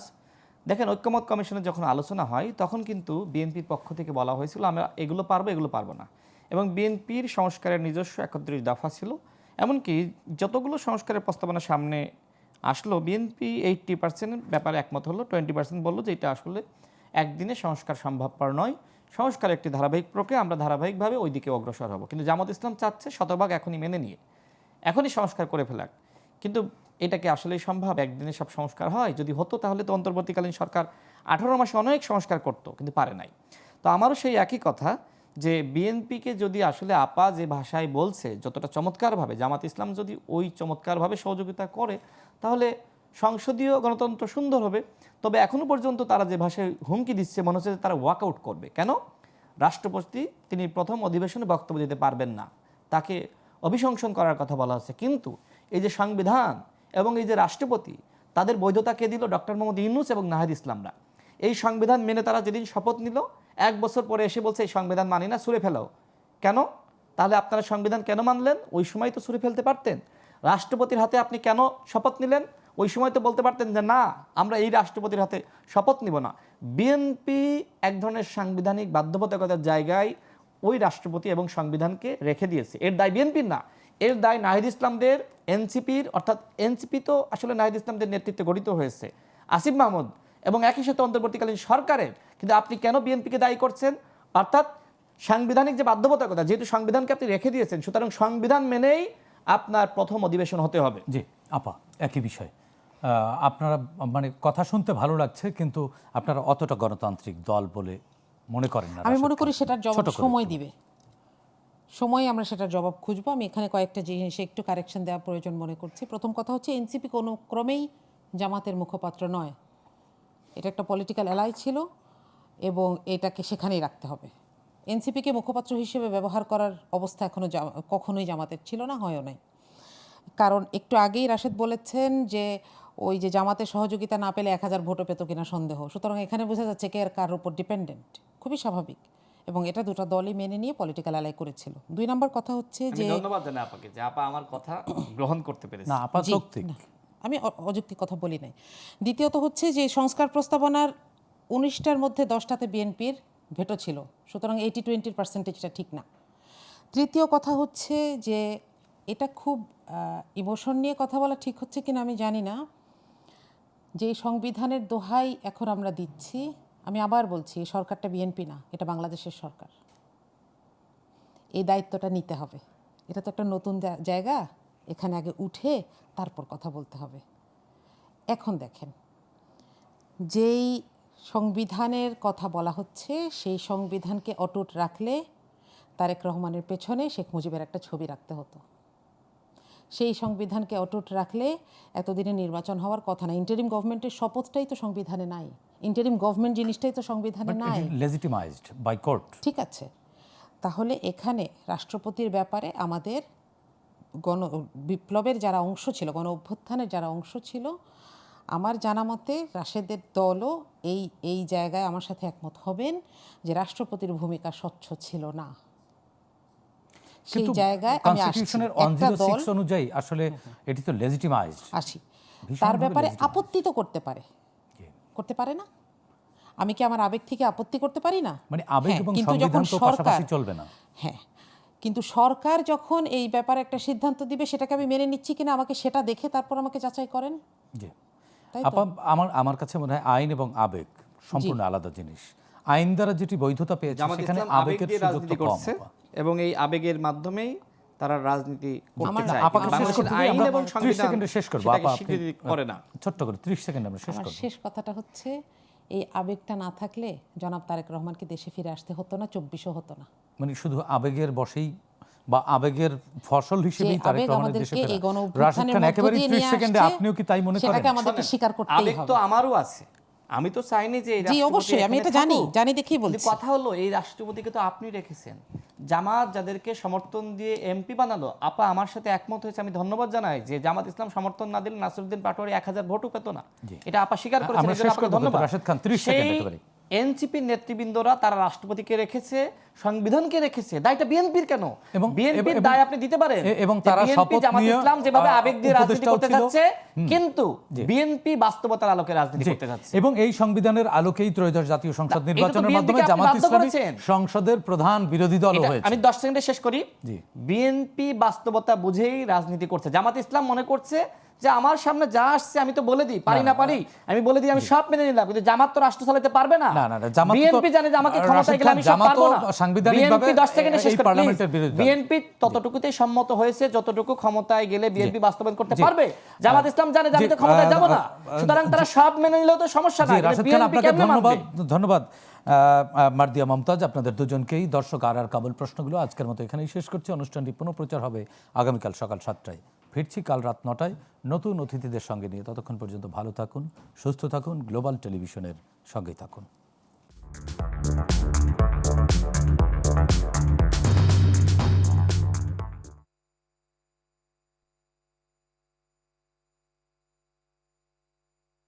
Speaker 2: দেখেন, ঐক্যমত কমিশনে যখন আলোচনা হয় তখন কিন্তু বিএনপির পক্ষ থেকে বলা হয়েছিল আমরা এগুলো পারবো, এগুলো পারবো না, এবং বিএনপির সংস্কারের নিজস্ব ৩১ দফা ছিল। এমনকি যতগুলো সংস্কারের প্রস্তাবনা সামনে আসলো, বিএনপি 80% ব্যাপারে একমত হলো, 20% বললো যে এটা আসলে একদিনে সংস্কার সম্ভবপর নয়, সংস্কার একটি ধারাবাহিক প্রক্রিয়া, আমরা ধারাবাহিকভাবে ওই দিকে অগ্রসর হব। কিন্তু জামাত ইসলাম চাচ্ছে শতভাগ এখনই মেনে নিয়ে এখনই সংস্কার করে ফেলাক। কিন্তু এটা কি আসলেই সম্ভব? একদিনে সব সংস্কার হয়? যদি হতো তাহলে তো অন্তর্বর্তীকালীন সরকার 18 মাসে অনেক সংস্কার করতো, কিন্তু পারে নাই। তো আমারও সেই একই কথা যে বিএনপিকে যদি আসলে আপা যে ভাষায় বলছে যতটা চমৎকারভাবে, জামাত ইসলাম যদি ওই চমৎকারভাবে সহযোগিতা করে তাহলে সংসদীয় গণতন্ত্র সুন্দর হবে। তবে এখনো পর্যন্ত তারা যে ভাষায় হুমকি দিচ্ছে, মনে হচ্ছে তারা ওয়াকআউট করবে। কেন? রাষ্ট্রপতি তিনি প্রথম অধিবেশনে বক্তব্য দিতে পারবেন না, তাকে অভিশংসন করার কথা বলা হচ্ছে। কিন্তু এই যে সংবিধান এবং এই যে রাষ্ট্রপতি, তাদের বৈধতা কে দিল? ডক্টর মোহাম্মদ ইউনূস এবং নাহিদ ইসলামরা। এই সংবিধান মেনে তারা যেদিন শপথ নিল, 1 বছর পরে এসে বলছে এই সংবিধান মানি না, ছুঁড়ে ফেলাও। কেন? তাহলে আপনারা সংবিধান কেন মানলেন? ওই সময় তো ছুঁড়ে ফেলতে পারতেন। রাষ্ট্রপতির হাতে আপনি কেন শপথ নিলেন? ওই সময় তো বলতে পারতেন যে না, আমরা এই রাষ্ট্রপতির হাতে শপথ নিব না। বিএনপি এক ধরনের সাংবিধানিক বাধ্যবাধকতার জায়গায় ওই রাষ্ট্রপতি এবং সংবিধানকে রেখে দিয়েছে। এর দায় বিএনপির না, এর দায় নাহিদ ইসলামদের, এনসিপির। অর্থাৎ এনসিপি তো আসলে নাহিদ ইসলামদের নেতৃত্বে গঠিত হয়েছে, আসিফ মাহমুদ, এবং একই সাথে অন্তর্বর্তীকালীন সরকারের। কিন্তু আপনি কেন বিএনপিকে দায়ী করছেন? অর্থাৎ সাংবিধানিক যে বাধ্যবাধকতা, যেহেতু সংবিধানকে আপনি রেখে দিয়েছেন, সুতরাং সংবিধান মেনেই আপনার প্রথম অধিবেশন হতে হবে।
Speaker 1: জি আপা, একই বিষয়। আপনারা মানে কথা শুনতে ভালো লাগছে, কিন্তু আপনারা অতটা গণতান্ত্রিক দল বলে মনে করেন না।
Speaker 3: আমি মনে করি সেটার জবাব
Speaker 1: ছোট করে
Speaker 3: সময়
Speaker 1: একটু।
Speaker 3: দিবে, সময় আমরা সেটার জবাব খুঁজবো। আমি এখানে কয়েকটা জিনিসে একটু কারেকশন দেওয়া প্রয়োজন মনে করছি। প্রথম কথা হচ্ছে, এনসিপি কোনো ক্রমেই জামাতের মুখপাত্র নয়। এটা একটা পলিটিক্যাল অ্যালাই ছিল এবং এটাকে সেখানেই রাখতে হবে। এনসিপিকে মুখপাত্র হিসেবে ব্যবহার করার অবস্থা এখনো কখনোই জামাতের ছিল না, হয়ও নাই। কারণ একটু আগেই রাশেদ বলেছেন যে ওই যে জামাতের সহযোগিতা না পেলে 1000 ভোটও পেত কিনা সন্দেহ। সুতরাং এখানে বোঝা যাচ্ছে কে আর কার উপর ডিপেন্ডেন্ট, খুবই স্বাভাবিক। এবং এটা দুটো দলই মেনে নিয়ে পলিটিক্যাল অ্যালাই করেছিল। 2 নম্বর কথা হচ্ছে যে,
Speaker 2: ধন্যবাদ জানাই আপাকে যে আপা আমার কথা গ্রহণ করতে পেরেছে।
Speaker 1: না আপা
Speaker 3: জি,
Speaker 1: যৌক্তিক।
Speaker 3: না, আমি অযৌক্তিক কথা বলি নাই। দ্বিতীয়ত হচ্ছে যে সংস্কার প্রস্তাবনার 19টার মধ্যে 10টাতে বিএনপির ভেটো ছিল, সুতরাং 80-20% ঠিক না। তৃতীয় কথা হচ্ছে যে এটা খুব ইমোশন নিয়ে কথা বলা ঠিক হচ্ছে কিনা আমি জানি না, যে সংবিধানের দোহাই এখন আমরা দিচ্ছি। আমি আবার বলছি, এই সরকারটা বিএনপি না, এটা বাংলাদেশের সরকার। এই দায়িত্বটা নিতে হবে। এটা তো একটা নতুন জায়গা, এখানে আগে উঠে তারপর কথা বলতে হবে। এখন দেখেন, যেই সংবিধানের কথা বলা হচ্ছে সেই সংবিধানকে অটুট রাখলে তারেক রহমানের পেছনে শেখ মুজিবের একটা ছবি রাখতে হতো। সেই সংবিধানকে অটুট রাখলে এতদিনে নির্বাচন হওয়ার কথা না। ইন্টারিম গভর্নমেন্টের শপথটাই তো সংবিধানে নাই, ইন্টারিম গভর্নমেন্ট জিনিসটাই তো সংবিধানে নাই।
Speaker 1: লেজিটিমাইজড বাই কোর্ট।
Speaker 3: ঠিক আছে, তাহলে এখানে রাষ্ট্রপতির ব্যাপারে আমাদের বিপ্লবের যারা অংশ ছিল, গণ অভ্যুত্থানের যারা অংশ ছিল, আমার জানা মতে রাশেদের দলও এই জায়গায় আমার সাথে একমত হবেন যে রাষ্ট্রপতির ভূমিকা স্বচ্ছ ছিল না। সেই
Speaker 1: কিন্তু
Speaker 3: জায়গায় আমি আসছি।
Speaker 1: কনস্টিটিউশনের
Speaker 3: একটা দল
Speaker 1: 106 অনুযায়ী আসলে এটি তো লেজিটিমাইজড।
Speaker 3: আসি, তার ব্যাপারে আপত্তি তো করতে পারে না? আমি কি আমার আবেগ থেকে আপত্তি করতে পারি না?
Speaker 1: মানে আবেগ
Speaker 3: হ্যাঁ,
Speaker 1: এবং
Speaker 3: কিন্তু
Speaker 1: সংবিধান
Speaker 3: যখন
Speaker 1: তো পাশাপাশি চলবে না।
Speaker 3: হ্যাঁ, কিন্তু সরকার যখন এই ব্যাপারে একটা সিদ্ধান্ত দিবে সেটাকে আমি মেনে নিচ্ছি কিনা আমাকে সেটা দেখে তারপর আমাকে যাচাই করেন।
Speaker 1: জি
Speaker 3: তাই তো?
Speaker 1: আপা, আমার কাছে মনে হয় আইন এবং আবেগ সম্পূর্ণ আলাদা জিনিস। আইন দ্বারা যেটি বৈধতা পেয়েছে
Speaker 2: জামাত
Speaker 1: সেখানে
Speaker 2: ইসলাম আবেগ
Speaker 1: আবেগের
Speaker 2: দিয়ে
Speaker 1: সুযোগ
Speaker 2: রাজনীতি
Speaker 1: তো কম।
Speaker 2: করছে এবং এই আবেগের মাধ্যমেই তারা রাজনীতি করতে
Speaker 3: আমার-
Speaker 2: চায়।
Speaker 1: আপাকে শেষ
Speaker 2: বাংলাদেশের
Speaker 1: করতে দিই,
Speaker 2: আইন
Speaker 1: আমরা
Speaker 2: এবং
Speaker 1: 30
Speaker 2: সংবিধান
Speaker 1: সেকেন্ডে শেষ করব।
Speaker 2: সেটাকে
Speaker 1: আপা, আপনি
Speaker 2: স্বীকৃতি করে না।
Speaker 1: ছোট্ট করে 30 সেকেন্ড আমরা শেষ
Speaker 3: আমার
Speaker 1: করব।
Speaker 3: শেষ কথাটা হচ্ছে এই আবেগটা না থাকলে জনাব তারেক রহমানকে দেশে ফিরে আসতে হতো না, 24ও হতো না।
Speaker 1: মানে শুধু আবেগের বশেই বা আবেগের ফসল হিসেবেই তারেক
Speaker 3: আবেগ
Speaker 1: রহমানের দেশে
Speaker 3: আমাদেরকে এই
Speaker 1: ফেরা।
Speaker 3: গণ-অভ্যুত্থানের
Speaker 1: রাশেদ খান
Speaker 3: মধ্য
Speaker 1: একেবারে
Speaker 3: দিয়ে
Speaker 1: 30
Speaker 3: নিয়ে
Speaker 1: সেকেন্ডে
Speaker 3: আসছে,
Speaker 1: আপনিও কি তাই মনে করেন?
Speaker 3: সেটাকে আমাদেরকে
Speaker 2: শোনেন,
Speaker 3: স্বীকার করতেই
Speaker 2: আবেগ তো
Speaker 3: হবে।
Speaker 2: আমারও আছে। আমি তো চাইনি যে এই
Speaker 3: জি
Speaker 2: রাষ্ট্রপতি
Speaker 3: অবশ্যই, আমি
Speaker 2: এখানে
Speaker 3: এটা জানি,
Speaker 2: থাকুক।
Speaker 3: জানি দেখেই
Speaker 2: কিন্তু
Speaker 3: বলছি।
Speaker 2: কথা হলো এই রাষ্ট্রপতিকে তো আপনি রেখেছেন। জামাত যাদেরকে সমর্থন দিয়ে এমপি বানালো, আপা আমার সাথে একমত হয়েছে, আমি ধন্যবাদ জানাই যে জামাত ইসলাম সমর্থন না দিলে নাসিরউদ্দিন পাটোয়ারি 1000 ভোটও পেত না। এটা আপা স্বীকার করেছেন,
Speaker 1: আমরা
Speaker 2: এর জন্য
Speaker 1: শেষ
Speaker 2: আপনাকে
Speaker 1: করব,
Speaker 2: ধন্যবাদ।
Speaker 1: রাশেদ খান 30 সেকেন্ড
Speaker 2: সেই
Speaker 1: একেবারে।
Speaker 2: এনসিপির নেতৃবৃন্দরা তারা রাষ্ট্রপতিকে রেখেছে, সংবিধানকে রেখেছে, দায়টা বিএনপির কেন?
Speaker 1: এবং
Speaker 2: বিএনপির দায় আপনি দিতে পারেন।
Speaker 1: এবং
Speaker 2: যে
Speaker 1: তারা
Speaker 2: BNP
Speaker 1: শপথ
Speaker 2: জামাত
Speaker 1: নিয়ে
Speaker 2: ইসলাম যেভাবে আবেগ দিয়ে রাজনীতি
Speaker 1: উপদেষ্টাও
Speaker 2: করতে
Speaker 1: ছিল।
Speaker 2: যাচ্ছে, কিন্তু বিএনপি বাস্তবতার আলোকে রাজনীতি
Speaker 1: জি,
Speaker 2: করতে যাচ্ছে।
Speaker 1: এবং এই সংবিধানের আলোকেই ত্রয়োদশ জাতীয় সংসদ
Speaker 2: এটা তো
Speaker 1: নির্বাচনের
Speaker 2: BNP কে
Speaker 1: মাধ্যমে
Speaker 2: আপনি
Speaker 1: জামাত
Speaker 2: বাধ্য
Speaker 1: ইসলামী
Speaker 2: করেছেন।
Speaker 1: সংসদের প্রধান বিরোধী দল
Speaker 2: এটা
Speaker 1: হয়েছে।
Speaker 2: আমি 10 সেকেন্ডে শেষ করি।
Speaker 1: জি।
Speaker 2: বিএনপি বাস্তবতা বুঝেই রাজনীতি করছে। জামাত ইসলাম মনে করছে যে আমার সামনে যা আসছে আমি তো বলে দিই, পারি না পারি, আমি বলে দিই, আমি সব মেনে নিলাম। কিন্তু জামাত তো রাষ্ট্র চালাতে পারবে না।
Speaker 1: না, জামাত তো-
Speaker 2: বিএনপি জানে যে আমাকে ক্ষমতায় গেলে আমি সব
Speaker 1: জামাত
Speaker 2: পারবো
Speaker 1: তো
Speaker 2: না।
Speaker 1: সাংবিধানিকভাবে
Speaker 2: বিএনপি 10 সেকেন্ডে শেষ
Speaker 1: এই
Speaker 2: করি
Speaker 1: পার্লামেন্টের বিরোধী দল।
Speaker 2: বিএনপি ততটুকুতেই সম্মত হয়েছে যতটুকু ক্ষমতায় গেলে বিএনপি বাস্তবায়ন করতে
Speaker 1: জি।
Speaker 2: পারবে। জামাত ইসলাম জানে যে আমি তো ক্ষমতায় যাব না, সুতরাং তারা সব মেনে নিলেও তো সমস্যা
Speaker 1: জি,
Speaker 2: নাই।
Speaker 1: রাশেদ খান
Speaker 2: বিএনপি
Speaker 1: আপনাকে
Speaker 2: কেমনে মানবে?
Speaker 1: ধন্যবাদ মার্দিয়া মমতাজ, আপনাদের দুজনকেই। দর্শক আর কাবুল প্রশ্নগুলো আজকের মতো এখানেই শেষ করছি। অনুষ্ঠানটি পুনঃপ্রচার হবে আগামীকাল সকাল 7টায়। ফিরছি কাল রাত 9টায় নতুন অতিথিদের সঙ্গে নিয়ে। ততক্ষণ পর্যন্ত ভালো থাকুন, সুস্থ থাকুন, গ্লোবাল টেলিভিশনের সঙ্গেই থাকুন।